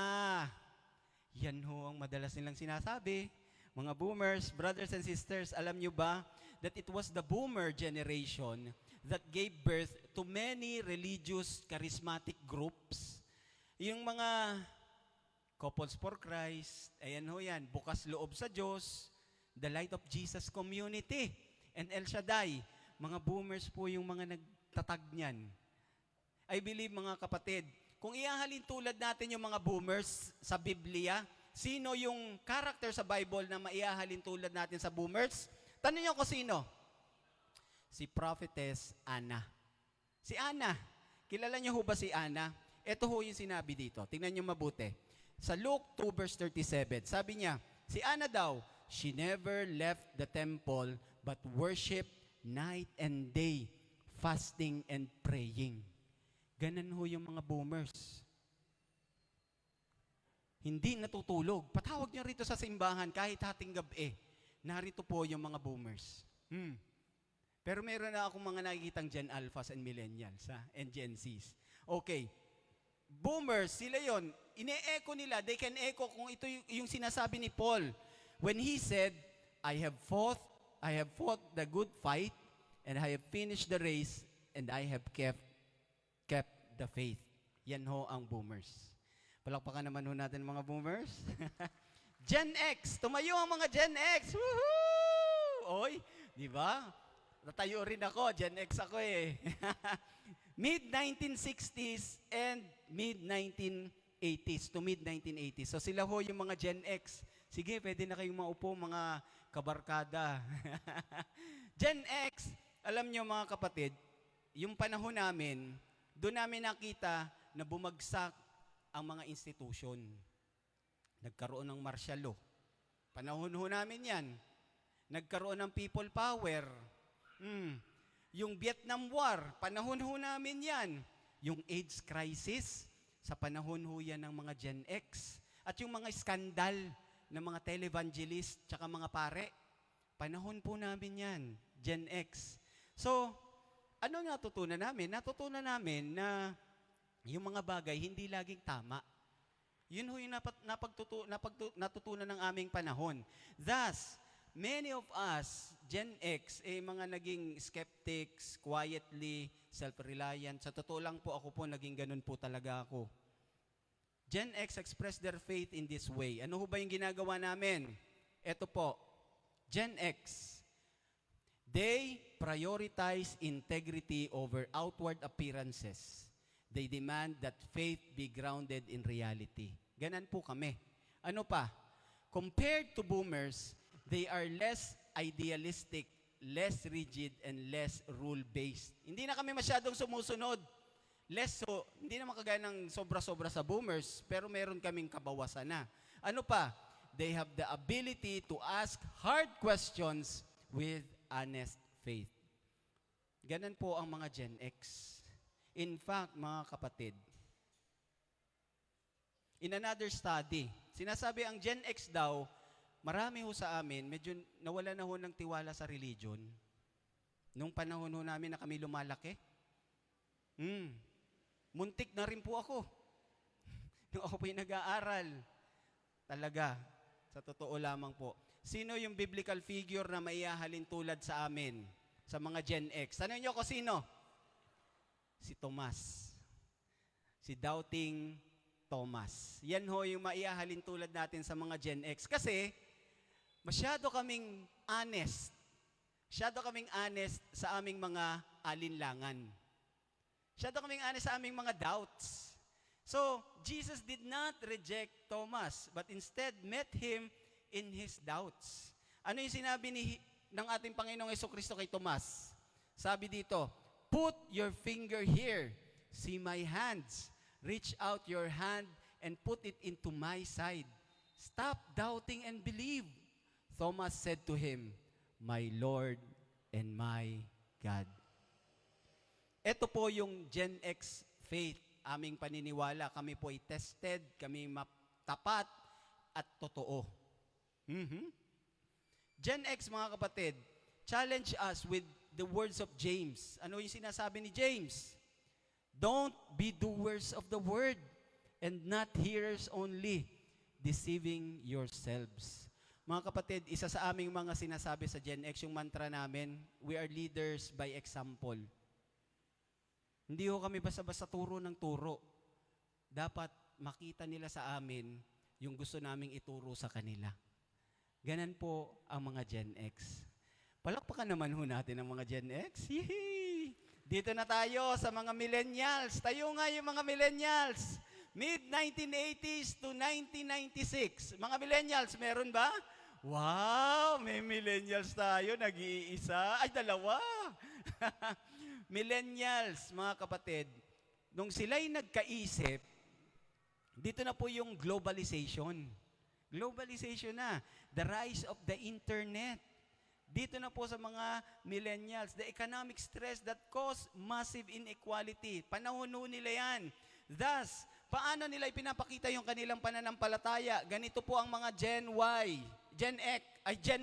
Yan ho ang madalas nilang sinasabi. Mga boomers, brothers and sisters, alam nyo ba that it was the boomer generation that gave birth to many religious charismatic groups? Yung mga Couples for Christ, ayan ho yan, Bukas Loob sa Diyos, The Light of Jesus Community, and El Shaddai. Mga boomers po yung mga nagtatag niyan. I believe, mga kapatid, kung ihahalin tulad natin yung mga boomers sa Biblia, sino yung character sa Bible na maihahalin tulad natin sa boomers? Tanong niyo ko sino? Si Prophetess Anna. Si Anna. Kilala niyo ho ba si Anna? Ito ho yung sinabi dito. Tingnan niyo mabuti. Sa Luke 2 verse 37, sabi niya, si Anna daw, she never left the temple but worshiped night and day, fasting and praying. Ganon ho yung mga boomers. Hindi natutulog. Patawag niyo rito sa simbahan kahit hating gabi. Narito po yung mga boomers. Pero meron na akong mga nakikitang Gen Alphas and Millennials and Gen Zs. Okay. Boomers, sila yon. Ine-echo nila. They can echo kung ito yung sinasabi ni Paul. When he said, I have fought the good fight, and I have finished the race, and I have kept the faith. Yan ho ang boomers. Palakpakan naman ho natin mga boomers. Gen X. Tumayo ang mga Gen X. Woohoo! Oy, di ba? Natayo rin ako. Gen X ako eh. Mid-1960s and mid-1980s to mid-1980s. So sila ho yung mga Gen X. Sige, pwede na kayong maupo mga kabarkada. Gen X, alam nyo mga kapatid, yung panahon namin, doon namin nakita na bumagsak ang mga institusyon. Nagkaroon ng martial law. Panahon ho namin yan. Nagkaroon ng people power. Yung Vietnam War, panahon ho namin yan. Yung AIDS crisis, sa panahon ho yan ng mga Gen X. At yung mga skandal ng mga televangelist tsaka mga pare, panahon po namin yan, Gen X. So, ano natutunan namin? Natutunan namin na yung mga bagay hindi laging tama. Yun ho yung natutunan ng aming panahon. Thus, many of us, Gen X, mga naging skeptics, quietly, self-reliant. Sa totoo lang po, ako po, naging ganun po talaga ako. Gen X expressed their faith in this way. Ano ho ba yung ginagawa namin? Ito po, Gen X, they prioritize integrity over outward appearances. They demand that faith be grounded in reality. Ganan po kami. Ano pa? Compared to boomers, They are less idealistic, less rigid, and less rule-based. Hindi na kami masyadong sumusunod. Hindi naman kagaya ng sobra-sobra sa boomers, pero meron kaming kabawasan na. Ano pa? They have the ability to ask hard questions with honest faith. Ganun po ang mga Gen X. In fact, mga kapatid, in another study, sinasabi ang Gen X daw, marami ho sa amin, medyo nawala na ho ng tiwala sa religion. Nung panahon ho namin na kami lumalaki, muntik na rin po ako. Nung ako po yung nag-aaral. Talaga, sa totoo lamang po. Sino yung biblical figure na maihahalin tulad sa amin, sa mga Gen X? Tanong niyo ko sino? Si Tomas. Si Doubting Thomas. Yan ho yung maihahalin tulad natin sa mga Gen X. Kasi, masyado kaming honest. Masyado kaming honest sa aming mga alinlangan. Masyado kaming honest sa aming mga doubts. So, Jesus did not reject Thomas, but instead met him in his doubts. Ano yung sinabi ng ating Panginoong Jesucristo kay Tomas? Sabi dito, "Put your finger here, see my hands. Reach out your hand and put it into my side. Stop doubting and believe." Thomas said to him, "My Lord and my God." Ito po yung Gen X faith, aming paniniwala. Kami po ay tested, kami tapat at totoo. Gen X, mga kapatid, challenge us with the words of James. Ano yung sinasabi ni James? "Don't be doers of the word and not hearers only, deceiving yourselves." Mga kapatid, isa sa aming mga sinasabi sa Gen X, yung mantra namin, we are leaders by example. Hindi ho kami basta-basta turo ng turo. Dapat makita nila sa amin yung gusto naming ituro sa kanila. Ganan po ang mga Gen X. Palakpakan naman ho natin ang mga Gen X. Yee! Dito na tayo sa mga millennials. Tayo nga yung mga millennials. Mid-1980s to 1996. Mga millennials, meron ba? Wow! May millennials tayo. Nag-iisa. Ay, dalawa. Millennials, mga kapatid, nung sila'y nagkaisip, dito na po yung globalization. Globalization na. The rise of the internet. Dito na po sa mga millennials, the economic stress that caused massive inequality. Panahon nila yan. Thus, paano nila ipinapakita yung kanilang pananampalataya? Ganito po ang mga Gen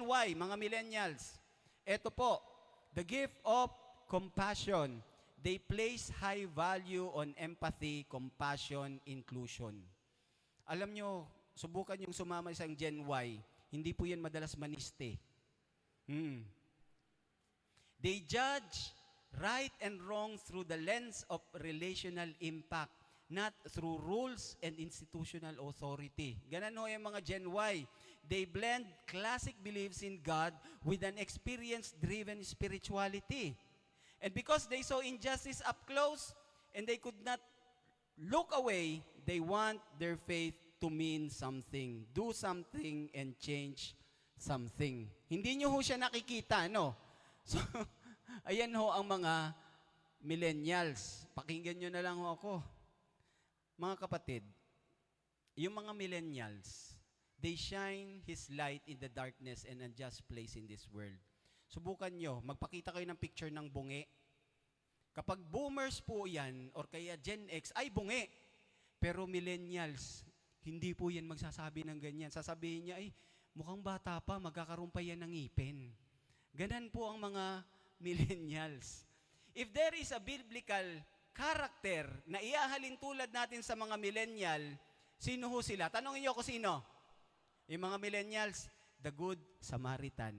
Y, mga millennials. Ito po, the gift of compassion. They place high value on empathy, compassion, inclusion. Alam nyo, subukan yung sumama sa Gen Y. Hindi po yan madalas maniste. They judge right and wrong through the lens of relational impact, not through rules and institutional authority. Ganon ho yung mga Gen Y. They blend classic beliefs in God with an experience-driven spirituality. And because they saw injustice up close and they could not look away, they want their faith to mean something, do something, and change something. Hindi nyo ho siya nakikita, no? So, ayan ho ang mga millennials. Pakinggan nyo na lang ho ako. Mga kapatid, yung mga millennials, they shine His light in the darkness and unjust place in this world. Subukan nyo, magpakita kayo ng picture ng bungi. Kapag boomers po yan, or kaya Gen X, ay bungi. Pero millennials, hindi po yan magsasabi ng ganyan. Sasabihin niya, ay mukhang bata pa, magkakaroon pa yan ng ngipin. Ganan po ang mga millennials. If there is a biblical character na iahalin tulad natin sa mga millennial, sino ho sila? Tanongin niyo ako sino? Yung mga millennials, the Good Samaritan.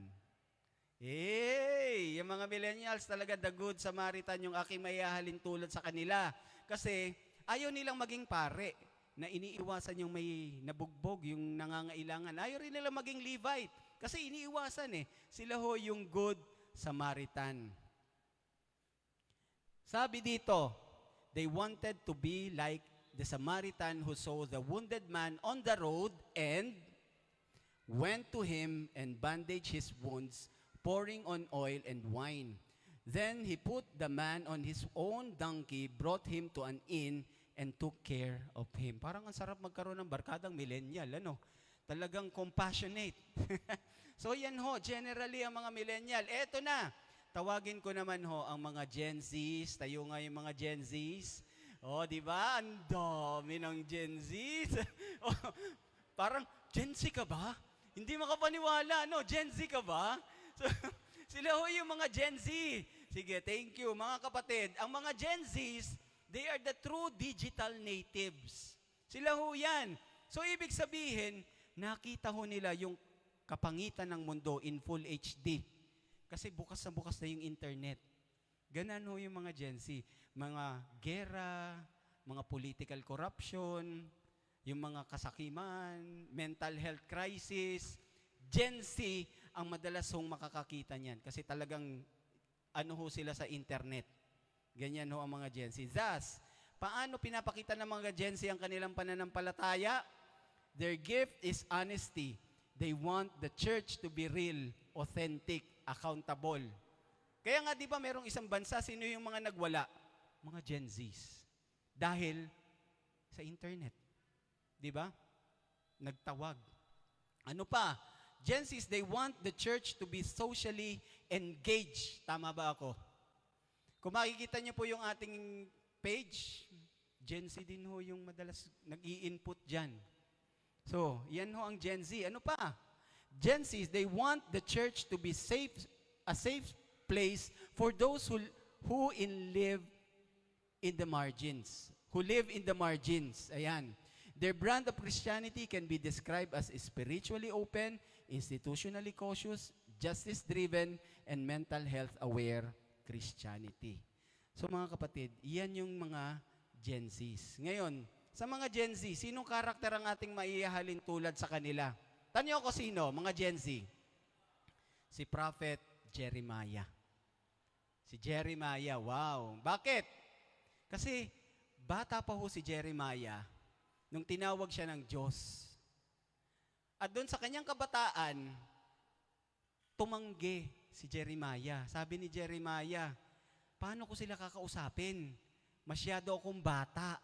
Yung mga millennials talaga the Good Samaritan yung aking maihahalin tulad sa kanila. Kasi ayaw nilang maging pare na iniiwasan yung may nabugbog, yung nangangailangan. Ayaw rin nilang maging Levite kasi iniiwasan eh. Sila ho yung Good Samaritan. Sabi dito, they wanted to be like the Samaritan who saw the wounded man on the road and went to him and bandaged his wounds, pouring on oil and wine. Then he put the man on his own donkey, brought him to an inn, and took care of him. Parang ang sarap magkaroon ng barkadang millennial, ano? Talagang compassionate. So yan ho, generally ang mga millennial. Eto na, tawagin ko naman ho ang mga Gen Zs. Tayo nga yung mga Gen Zs. Oh, di ba? Ang dami ng Gen Zs. Oh, parang, Gen Z ka ba? Hindi makapaniwala, no? Gen Z ka ba? So, sila ho yung mga Gen Z. Sige, thank you. Mga kapatid, ang mga Gen Zs, they are the true digital natives. Sila ho yan. So, ibig sabihin, nakita ho nila yung kapangitan ng mundo in full HD. Kasi bukas na yung internet. Ganon ho yung mga Gen Z. Mga gera, mga political corruption, yung mga kasakiman, mental health crisis. Gen Z ang madalas hong makakakita niyan. Kasi talagang ano ho sila sa internet. Ganyan ho ang mga Gen Z. Thus, paano pinapakita ng mga Gen Z ang kanilang pananampalataya? Their gift is honesty. They want the church to be real, authentic, accountable. Kaya nga, di ba, merong isang bansa, sino yung mga nagwala? Mga Gen Zs. Dahil sa internet. Di ba? Nagtawag. Ano pa? Gen Zs, they want the church to be socially engaged. Tama ba ako? Kung makikita niyo po yung ating page, Gen Z din ho yung madalas nag-i-input dyan. So, yan ho ang Gen Z. Ano pa? Gen Z, they want the church to be safe, a safe place for those who live in the margins. Who live in the margins. Ayan. Their brand of Christianity can be described as spiritually open, institutionally cautious, justice-driven, and mental health-aware Christianity. So mga kapatid, yan yung mga Gen Zs. Ngayon, sa mga Gen Z, sinong karakter ang ating maihahalin tulad sa kanila? Tanyo ko sino, mga Gen Z? Si Prophet Jeremiah. Si Jeremiah, wow. Bakit? Kasi bata pa ho si Jeremiah nung tinawag siya ng Diyos. At doon sa kanyang kabataan, tumanggi si Jeremiah. Sabi ni Jeremiah, paano ko sila kakausapin? Masyado akong bata.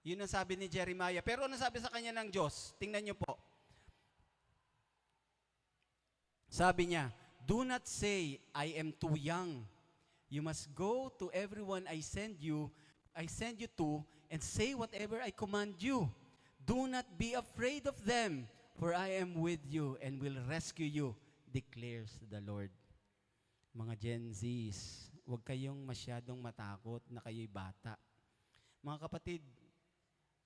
Yun ang sabi ni Jeremiah. Pero ano sabi sa kanya ng Diyos? Tingnan niyo po. Sabi niya, do not say, I am too young. You must go to everyone I send you to, and say whatever I command you. Do not be afraid of them, for I am with you and will rescue you, declares the Lord. Mga Gen Zs, huwag kayong masyadong matakot na kayo'y bata. Mga kapatid,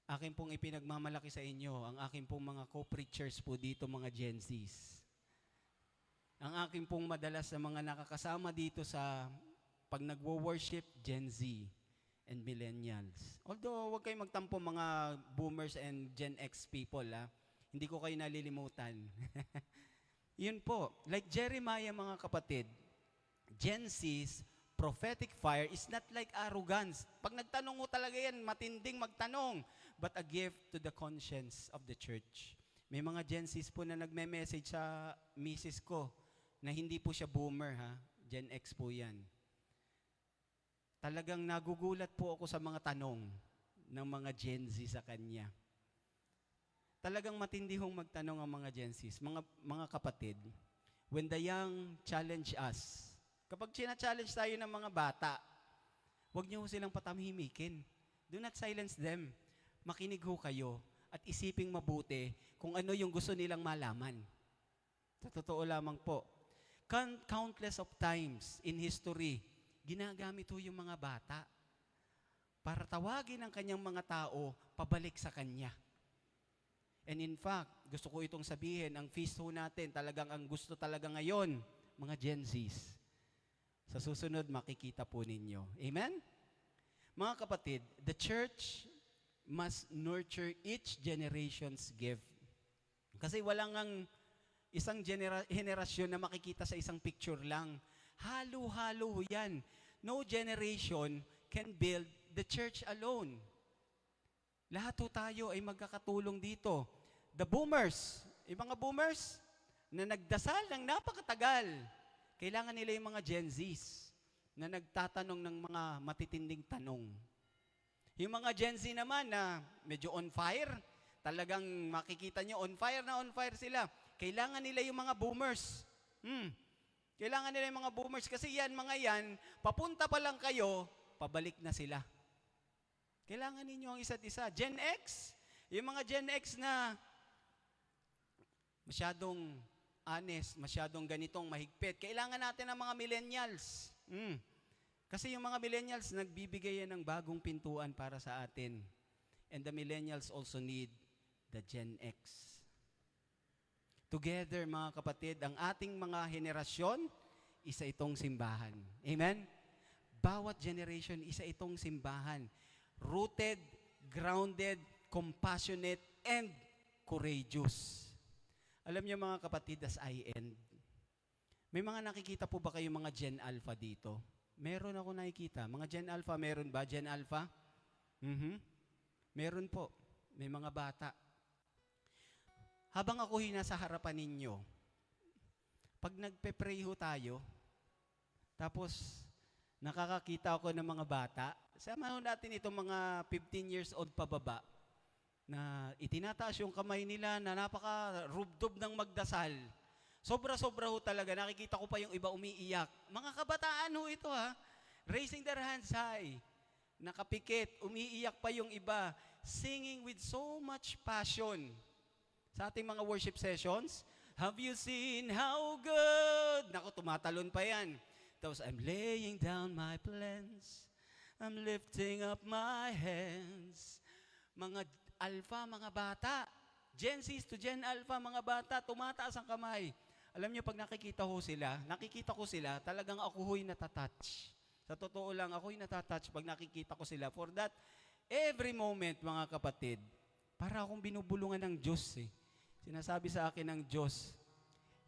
akin pong ipinagmamalaki sa inyo, ang akin pong mga co-preachers po dito, mga Gen Zs. Ang akin pong madalas na mga nakakasama dito sa pag nagwo-worship, Gen Z and millennials. Although, huwag kayong magtampo mga boomers and Gen X people, ha? Hindi ko kayo nalilimutan. Yun po. Like Jeremiah, mga kapatid, Gen Z's prophetic fire is not like arrogance. Pag nagtanong mo talaga yan, matinding magtanong, but a gift to the conscience of the church. May mga Gen Z's po na nagme-message sa misis ko na hindi po siya boomer, ha? Gen X po yan. Talagang nagugulat po ako sa mga tanong ng mga Gen Z sa kanya. Talagang matindi hong magtanong ang mga Gen Zs. Mga kapatid, when the young challenge us, kapag sina-challenge tayo ng mga bata, huwag niyo silang patamhimikin. Do not silence them. Makinig ho kayo at isiping mabuti kung ano yung gusto nilang malaman. Sa totoo lamang po, countless of times in history, ginagamit ho yung mga bata para tawagin ang kanyang mga tao pabalik sa kanya. And in fact, gusto ko itong sabihin, ang feast ho natin, talagang ang gusto talaga ngayon, mga Gen Zs. Sa susunod, makikita po ninyo. Amen? Mga kapatid, the church must nurture each generation's gift. Kasi walang ang isang henerasyon na makikita sa isang picture lang. Halo-halo yan. No generation can build the church alone. Lahat ho tayo ay magkakatulong dito. The boomers yung mga boomers na nagdasal ng napakatagal, kailangan nila yung mga Gen Zs na nagtatanong ng mga matitinding tanong. Yung mga Gen Z naman na medyo on fire, talagang makikita nyo on fire sila. Kailangan nila yung mga boomers. Kailangan nila yung mga boomers kasi mga yan, papunta pa lang kayo, pabalik na sila. Kailangan ninyo ang isa't isa. Gen X, yung mga Gen X na masyadong honest, masyadong ganitong mahigpit. Kailangan natin ang mga millennials. Kasi yung mga millennials, nagbibigay yan ng bagong pintuan para sa atin. And the millennials also need the Gen X. Together, mga kapatid, ang ating mga henerasyon, isa itong simbahan. Amen? Bawat generation, isa itong simbahan. Rooted, grounded, compassionate, and courageous. Alam niyo mga kapatid, as I end, may mga nakikita po ba kayo mga Gen Alpha dito? Meron ako nakikita. Mga Gen Alpha, meron ba? Gen Alpha? Meron po. May mga bata. Habang ako nasa harapan ninyo, pag nagpe-pray ho tayo, tapos nakakakita ako ng mga bata, sama ho natin itong mga 15 years old pababa, na itinataas yung kamay nila na napaka-rubdob ng magdasal. Sobra-sobra ho talaga. Nakikita ko pa yung iba umiiyak. Mga kabataan ho ito raising their hands high. Nakapikit, umiiyak pa yung iba. Singing with so much passion. Sa ating mga worship sessions, have you seen how good? Naku, tumatalon pa yan. Tapos, I'm laying down my plans. I'm lifting up my hands. Mga Alpha, mga bata. Gen Z to Gen Alpha, mga bata, tumataas ang kamay. Alam niyo, pag nakikita ko sila, talagang ako ho'y natatouch. Sa totoo lang, ako'y natatouch pag nakikita ko sila. For that, every moment, mga kapatid, para akong binubulungan ng Diyos Sinasabi sa akin ng Diyos,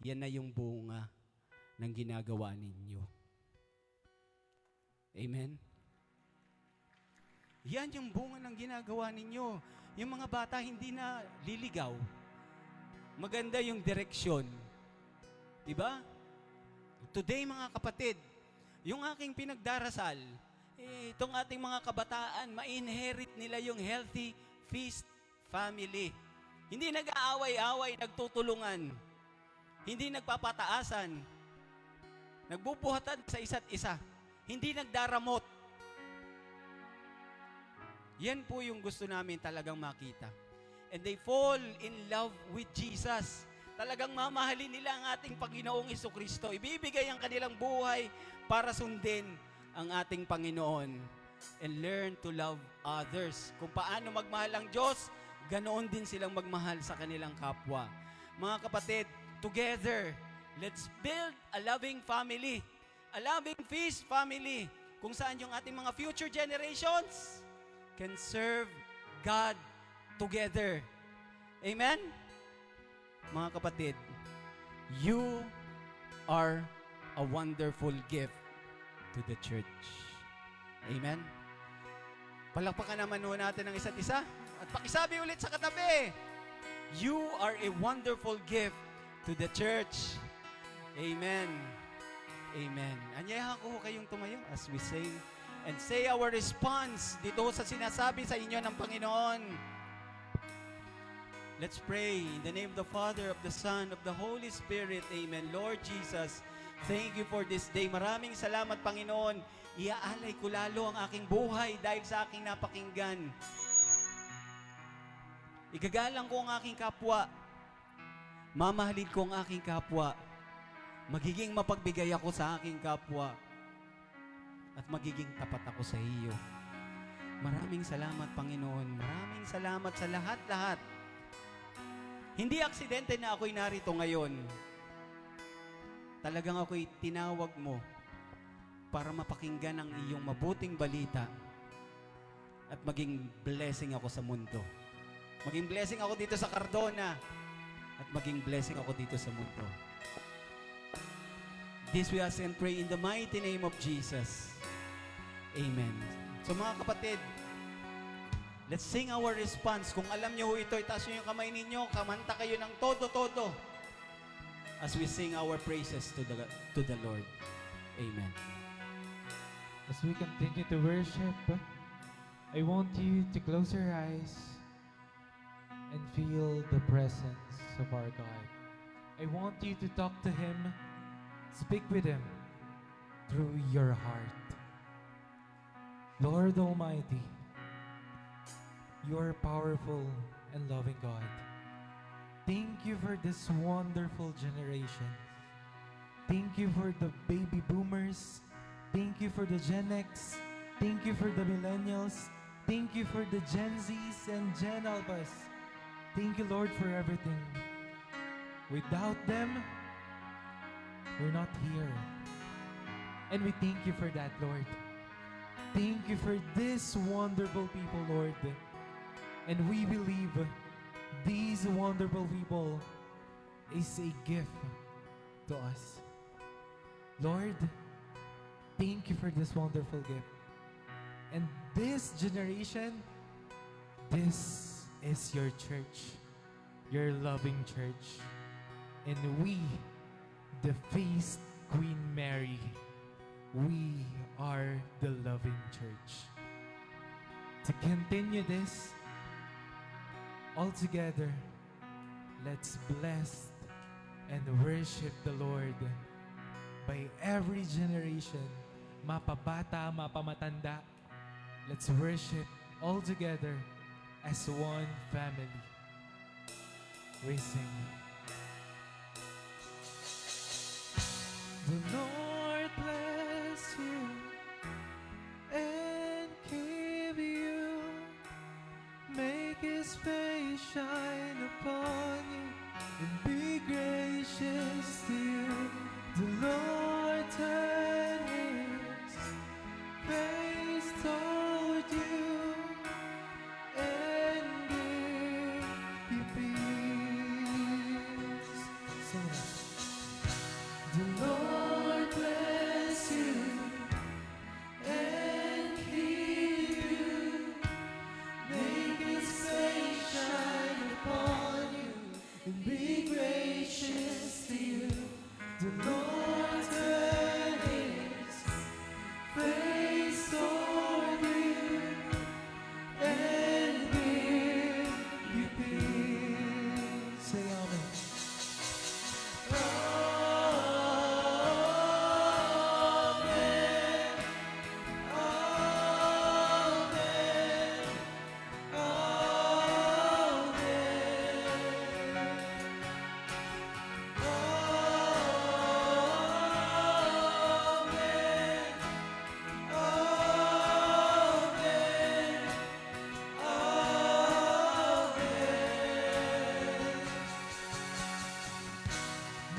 yan na yung bunga ng ginagawa ninyo. Amen? Yan yung bunga ng ginagawa ninyo. Yung mga bata hindi na liligaw. Maganda yung direksyon. Diba? Today, mga kapatid, yung aking pinagdarasal, itong ating mga kabataan, ma-inherit nila yung healthy feast family. Hindi nag-aaway-away, nagtutulungan. Hindi nagpapataasan. Nagbubuhatan sa isa't isa. Hindi nagdaramot. Yan po yung gusto namin talagang makita. And they fall in love with Jesus. Talagang mamahalin nila ang ating Panginoong Jesucristo. Ibibigay ang kanilang buhay para sundin ang ating Panginoon. And learn to love others. Kung paano magmahal ang Diyos, ganoon din silang magmahal sa kanilang kapwa. Mga kapatid, together, let's build a loving family. A loving feast family. Kung saan yung ating mga future generations can serve God together. Amen? Mga kapatid, you are a wonderful gift to the church. Amen? Palakpakan naman ho natin ang isa't isa. At pakisabi ulit sa katabi, you are a wonderful gift to the church. Amen. Amen. Anyayahan ko kayong tumayo as we sing and say our response dito sa sinasabi sa inyo ng Panginoon. Let's pray in the name of the Father, of the Son, of the Holy Spirit. Amen. Lord Jesus, thank you for this day. Maraming salamat, Panginoon. Iaalay ko lalo ang aking buhay dahil sa aking napakinggan. Igagalang ko ang aking kapwa. Mamahalin ko ang aking kapwa. Magiging mapagbigay ako sa aking kapwa. At magiging tapat ako sa iyo. Maraming salamat, Panginoon. Maraming salamat sa lahat-lahat. Hindi aksidente na ako'y narito ngayon. Talagang ako'y tinawag mo para mapakinggan ang iyong mabuting balita at maging blessing ako sa mundo. Maging blessing ako dito sa Cardona at maging blessing ako dito sa mundo. This we ask and pray in the mighty name of Jesus. Amen. So mga kapatid, Let's sing our response. Kung alam niyo ito, itaas niyo yung kamay ninyo. Kamanta kayo ng todo-todo. As we sing our praises to the Lord. Amen. As we continue to worship, I want you to close your eyes and feel the presence of our God. I want you to talk to Him, speak with Him through your heart. Lord Almighty, you are powerful and loving God. Thank you for this wonderful generation. Thank you for the baby boomers. Thank you for the Gen X. Thank you for the millennials. Thank you for the Gen Zs and Gen Alphas. Thank you, Lord, for everything. Without them, we're not here. And we thank you for that, Lord. Thank you for this wonderful people, Lord. And we believe these wonderful people is a gift to us. Lord, thank you for this wonderful gift. And this generation, this is your church, your loving church. And we, the Feast Queen Mary, we are the loving church. To continue this, all together, let's bless and worship the Lord by every generation, mapabata, mapamatanda. Let's worship all together as one family. We sing. The Lord bless you and keep you. Make His face shine upon you and be gracious to you. The Lord turn His face toward you and give you peace. Sing it. The Lord bless you and keep you. Make His face shine upon you and be gracious to you. The Lord turn His face toward you and give you peace. Say amen.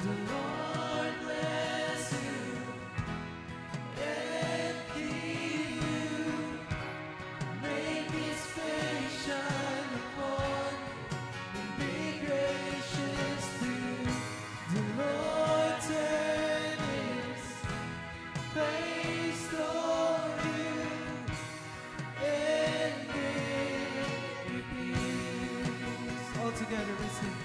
The Lord bless you and keep you. Make His face shine upon you and be gracious to you. The Lord turn His face toward you and give you peace. All together we sing.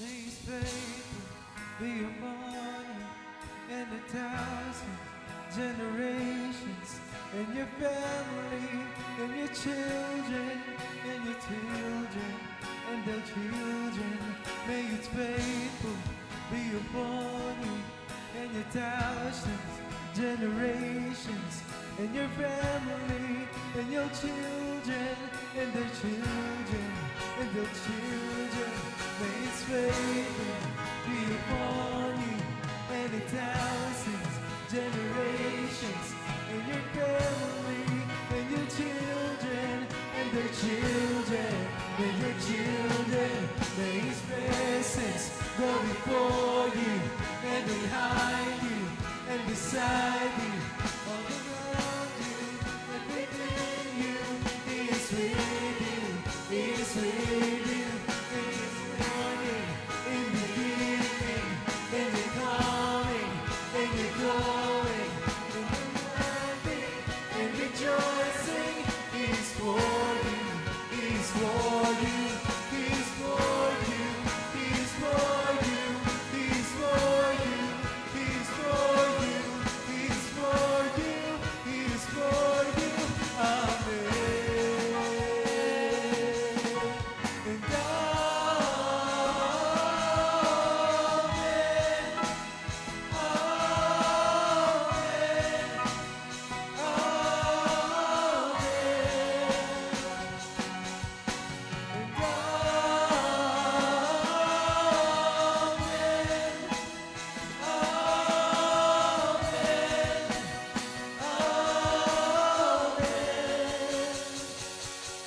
May His favor be upon you and 1,000 generations, and your family, and your children, and your children, and their children. May His favor be upon you and your 1,000 generations, and your family, and your children, and their children, and their children. May His favor be upon you and 1,000 generations, and your family, and your children, and their children. beside you, all around you, and within you. He is with you, He is with you. In the morning, in the evening, in the coming, in the going, in the laughing, in rejoicing. He is for you, He is for you, He is for you, He is for you, He is for you, He is for you, He is for you, He is for you. Amen. And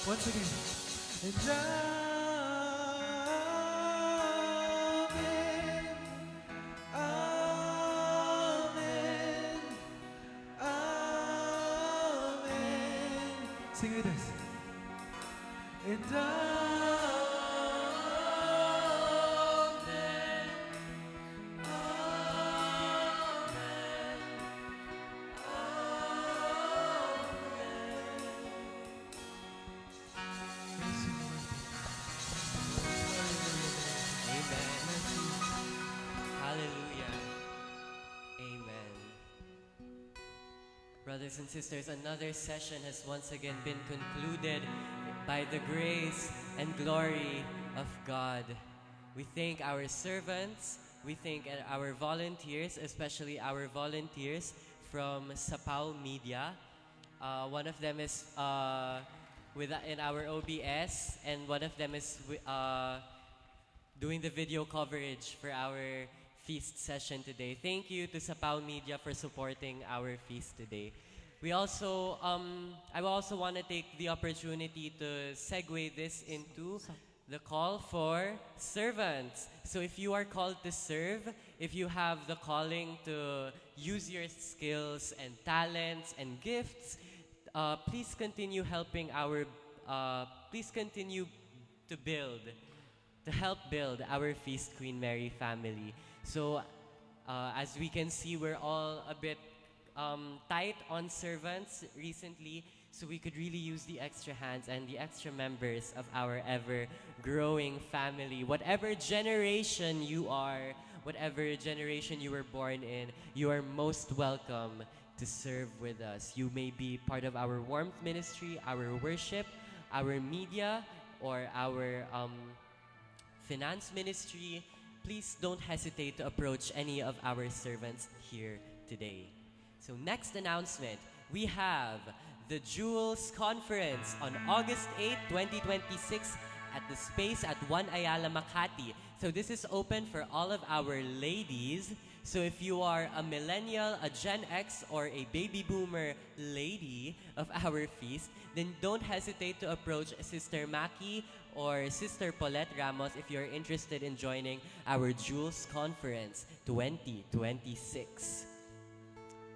once again. And amen, amen, amen. Sing with us. And amen, Hallelujah. Amen. Brothers and sisters, another session has once again been concluded by the grace and glory of God. We thank our servants, we thank our volunteers, especially our volunteers from Sapao Media. One of them is in our OBS, and one of them is doing the video coverage for our feast session today. Thank you to Sapao Media for supporting our feast today. We also, I also want to take the opportunity to segue this into the call for servants. So if you are called to serve, if you have the calling to use your skills and talents and gifts, please continue helping please continue to help build our Feast Queen Mary family. So, as we can see, we're all a bit tight on servants recently, so we could really use the extra hands and the extra members of our ever-growing family. Whatever generation you are, whatever generation you were born in, you are most welcome to serve with us. You may be part of our warmth ministry, our worship, our media, or our finance ministry. Please don't hesitate to approach any of our servants here today. So next announcement, we have the Jewels Conference on August 8, 2026 at the space at 1 Ayala Makati. So this is open for all of our ladies. So if you are a millennial, a Gen X, or a baby boomer lady of our feast, then don't hesitate to approach Sister Maki or Sister Paulette Ramos if you're interested in joining our Jewels Conference 2026.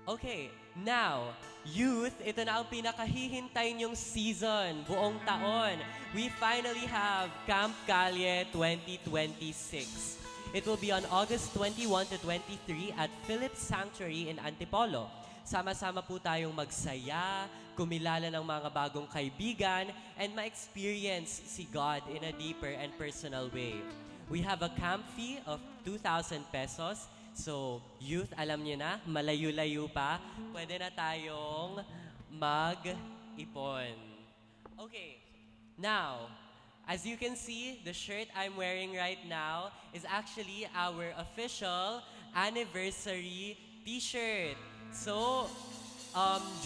Okay, now, youth, ito na ang pinakahihintay niyong season, buong taon. We finally have Camp Calye 2026. It will be on August 21 to 23 at Phillips Sanctuary in Antipolo. Sama-sama po tayong magsaya, kumilala ng mga bagong kaibigan, and ma-experience si God in a deeper and personal way. We have a camp fee of 2,000 pesos. So, youth, alam niyo na, malayo-layo pa, pwede na tayong mag-ipon. Okay, now, as you can see, the shirt I'm wearing right now is actually our official anniversary t-shirt. So,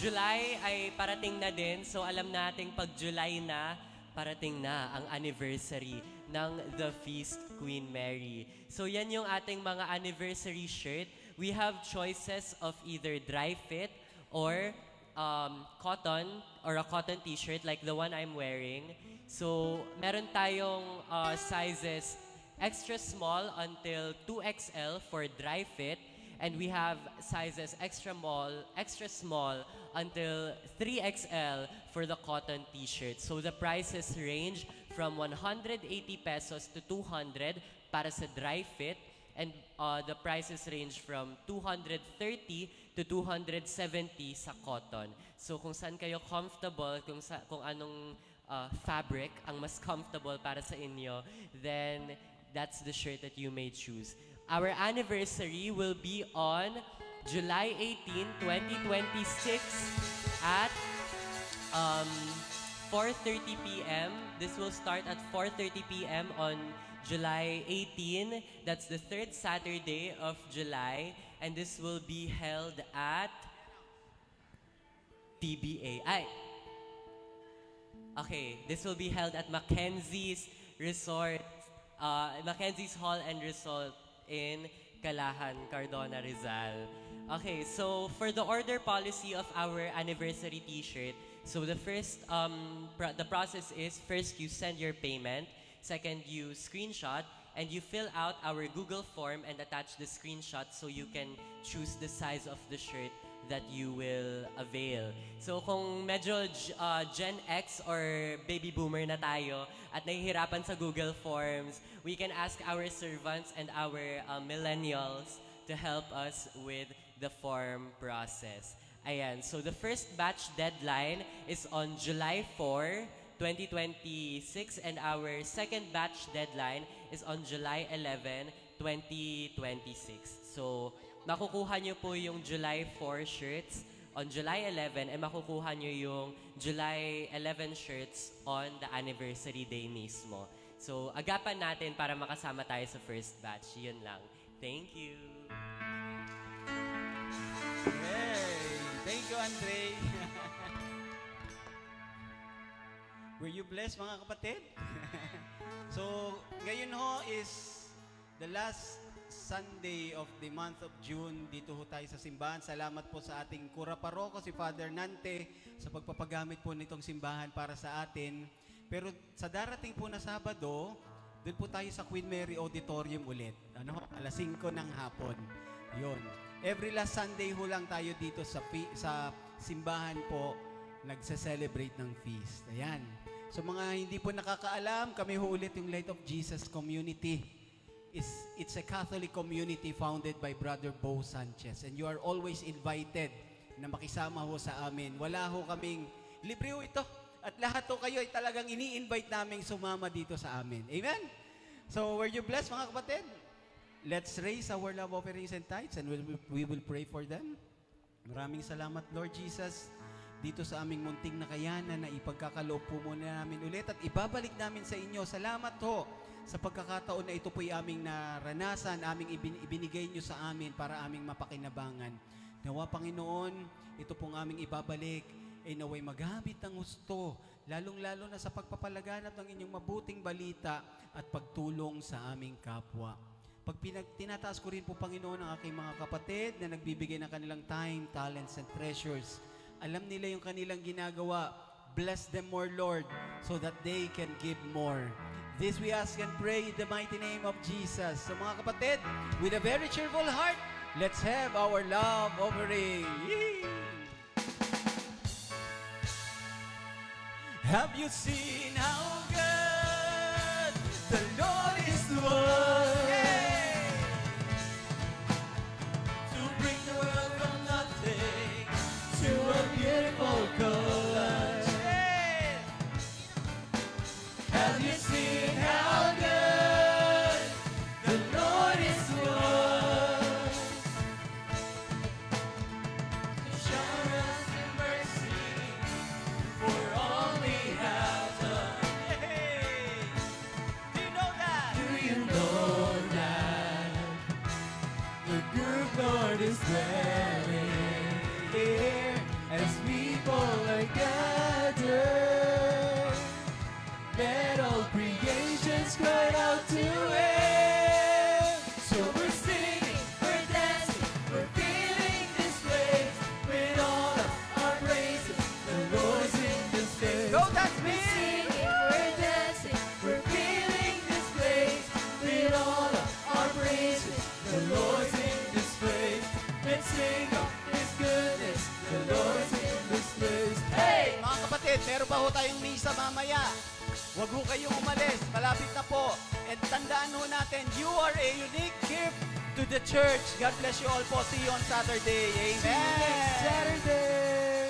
July ay parating na din. So, alam nating pag July na, parating na ang anniversary ng The Feast Queen Mary. So, yan yung ating mga anniversary shirt. We have choices of either dry fit or cotton or a cotton t-shirt like the one I'm wearing. So, meron tayong sizes extra small until 2XL for dry fit, And we have sizes extra small until 3XL for the cotton t-shirt. So the prices range from 180 pesos to 200 para sa dry fit. And the prices range from 230 to 270 sa cotton. So kung saan kayo comfortable, kung anong fabric ang mas comfortable para sa inyo, then that's the shirt that you may choose. Our anniversary will be on July 18, 2026 at 4:30 p.m. This will start at 4:30 p.m. on July 18. That's the third Saturday of July. And this will be held at TBA. Okay, this will be held at Mackenzie's Resort, Mackenzie's Hall and Resort in Calahan, Cardona, Rizal. Okay, so for the order policy of our anniversary t-shirt, so the first, the process is first you send your payment, second you screenshot, and you fill out our Google form and attach the screenshot so you can choose the size of the shirt that you will avail. So kung medyo Gen X or baby boomer na tayo at nahihirapan sa Google Forms, we can ask our servants and our millennials to help us with the form process. Ayan, so the first batch deadline is on July 4, 2026, and our second batch deadline is on July 11, 2026. So, makukuha nyo po yung July 4 shirts on July 11 and makukuha nyo yung July 11 shirts on the anniversary day mismo. So, agapan natin para makasama tayo sa first batch. Yun lang. Thank you. Hey, thank you, Andre. Were you blessed, mga kapatid? So, ngayon ho is the last Sunday of the month of June. Dito ho tayo sa simbahan. Salamat po sa ating Kura Paroko, si Father Nante, sa pagpapagamit po nitong simbahan para sa atin. Pero sa darating po na Sabado, doon po tayo sa Queen Mary Auditorium ulit. Alas 5 ng hapon. Yun. Every last Sunday ho lang tayo dito sa simbahan po nagse-celebrate ng feast. Ayan. So mga hindi po nakakaalam, kami ho ulit yung Light of Jesus Community. It's a Catholic community founded by Brother Bo Sanchez. And you are always invited na makisama ho sa amin. Wala ho kaming, libre ho ito. At lahat ho kayo ay talagang ini-invite namin sumama dito sa amin. Amen? So were you blessed, mga kapatid? Let's raise our love offerings and tithes and we will pray for them. Maraming salamat, Lord Jesus, dito sa aming munting nakayanan na ipagkakaloob po muna namin ulit at ibabalik namin sa inyo. Salamat ho sa pagkakataon na ito po'y aming naranasan, aming ibinigay nyo sa amin para aming mapakinabangan. Nawa, Panginoon, ito pong aming ibabalik ay naway magamit ng gusto, lalong-lalo na sa pagpapalaganap ng inyong mabuting balita at pagtulong sa aming kapwa. Pag tinataas ko rin po, Panginoon, ang aking mga kapatid na nagbibigay ng kanilang time, talents, and treasures. Alam nila yung kanilang ginagawa. Bless them more, Lord, so that they can give more. This we ask and pray in the mighty name of Jesus. So mga kapatid, with a very cheerful heart, let's have our love offering. Yee! Have you seen how good the Lord is to us? To bring the world from nothing to a beautiful color. Have you seen how good the Lord is to us? To shower us in mercy for all we have done. Do you know that? Do you know that the good Lord is dwelling here as people are gathered? Let all creations cry out to Him. So we're singing, we're dancing, we're feeling this place with all of our praises. The Lord's in this place. Go, that's me. We're singing, we're dancing, we're feeling this place with all of our praises. The Lord's in this place. are a unique gift to the church. God bless you all po. See you on Saturday. Amen. See you next Saturday.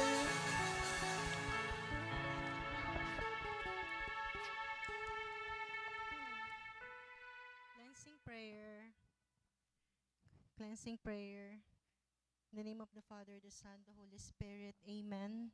Cleansing prayer. Cleansing prayer. In the name of the Father, the Son, the Holy Spirit. Amen.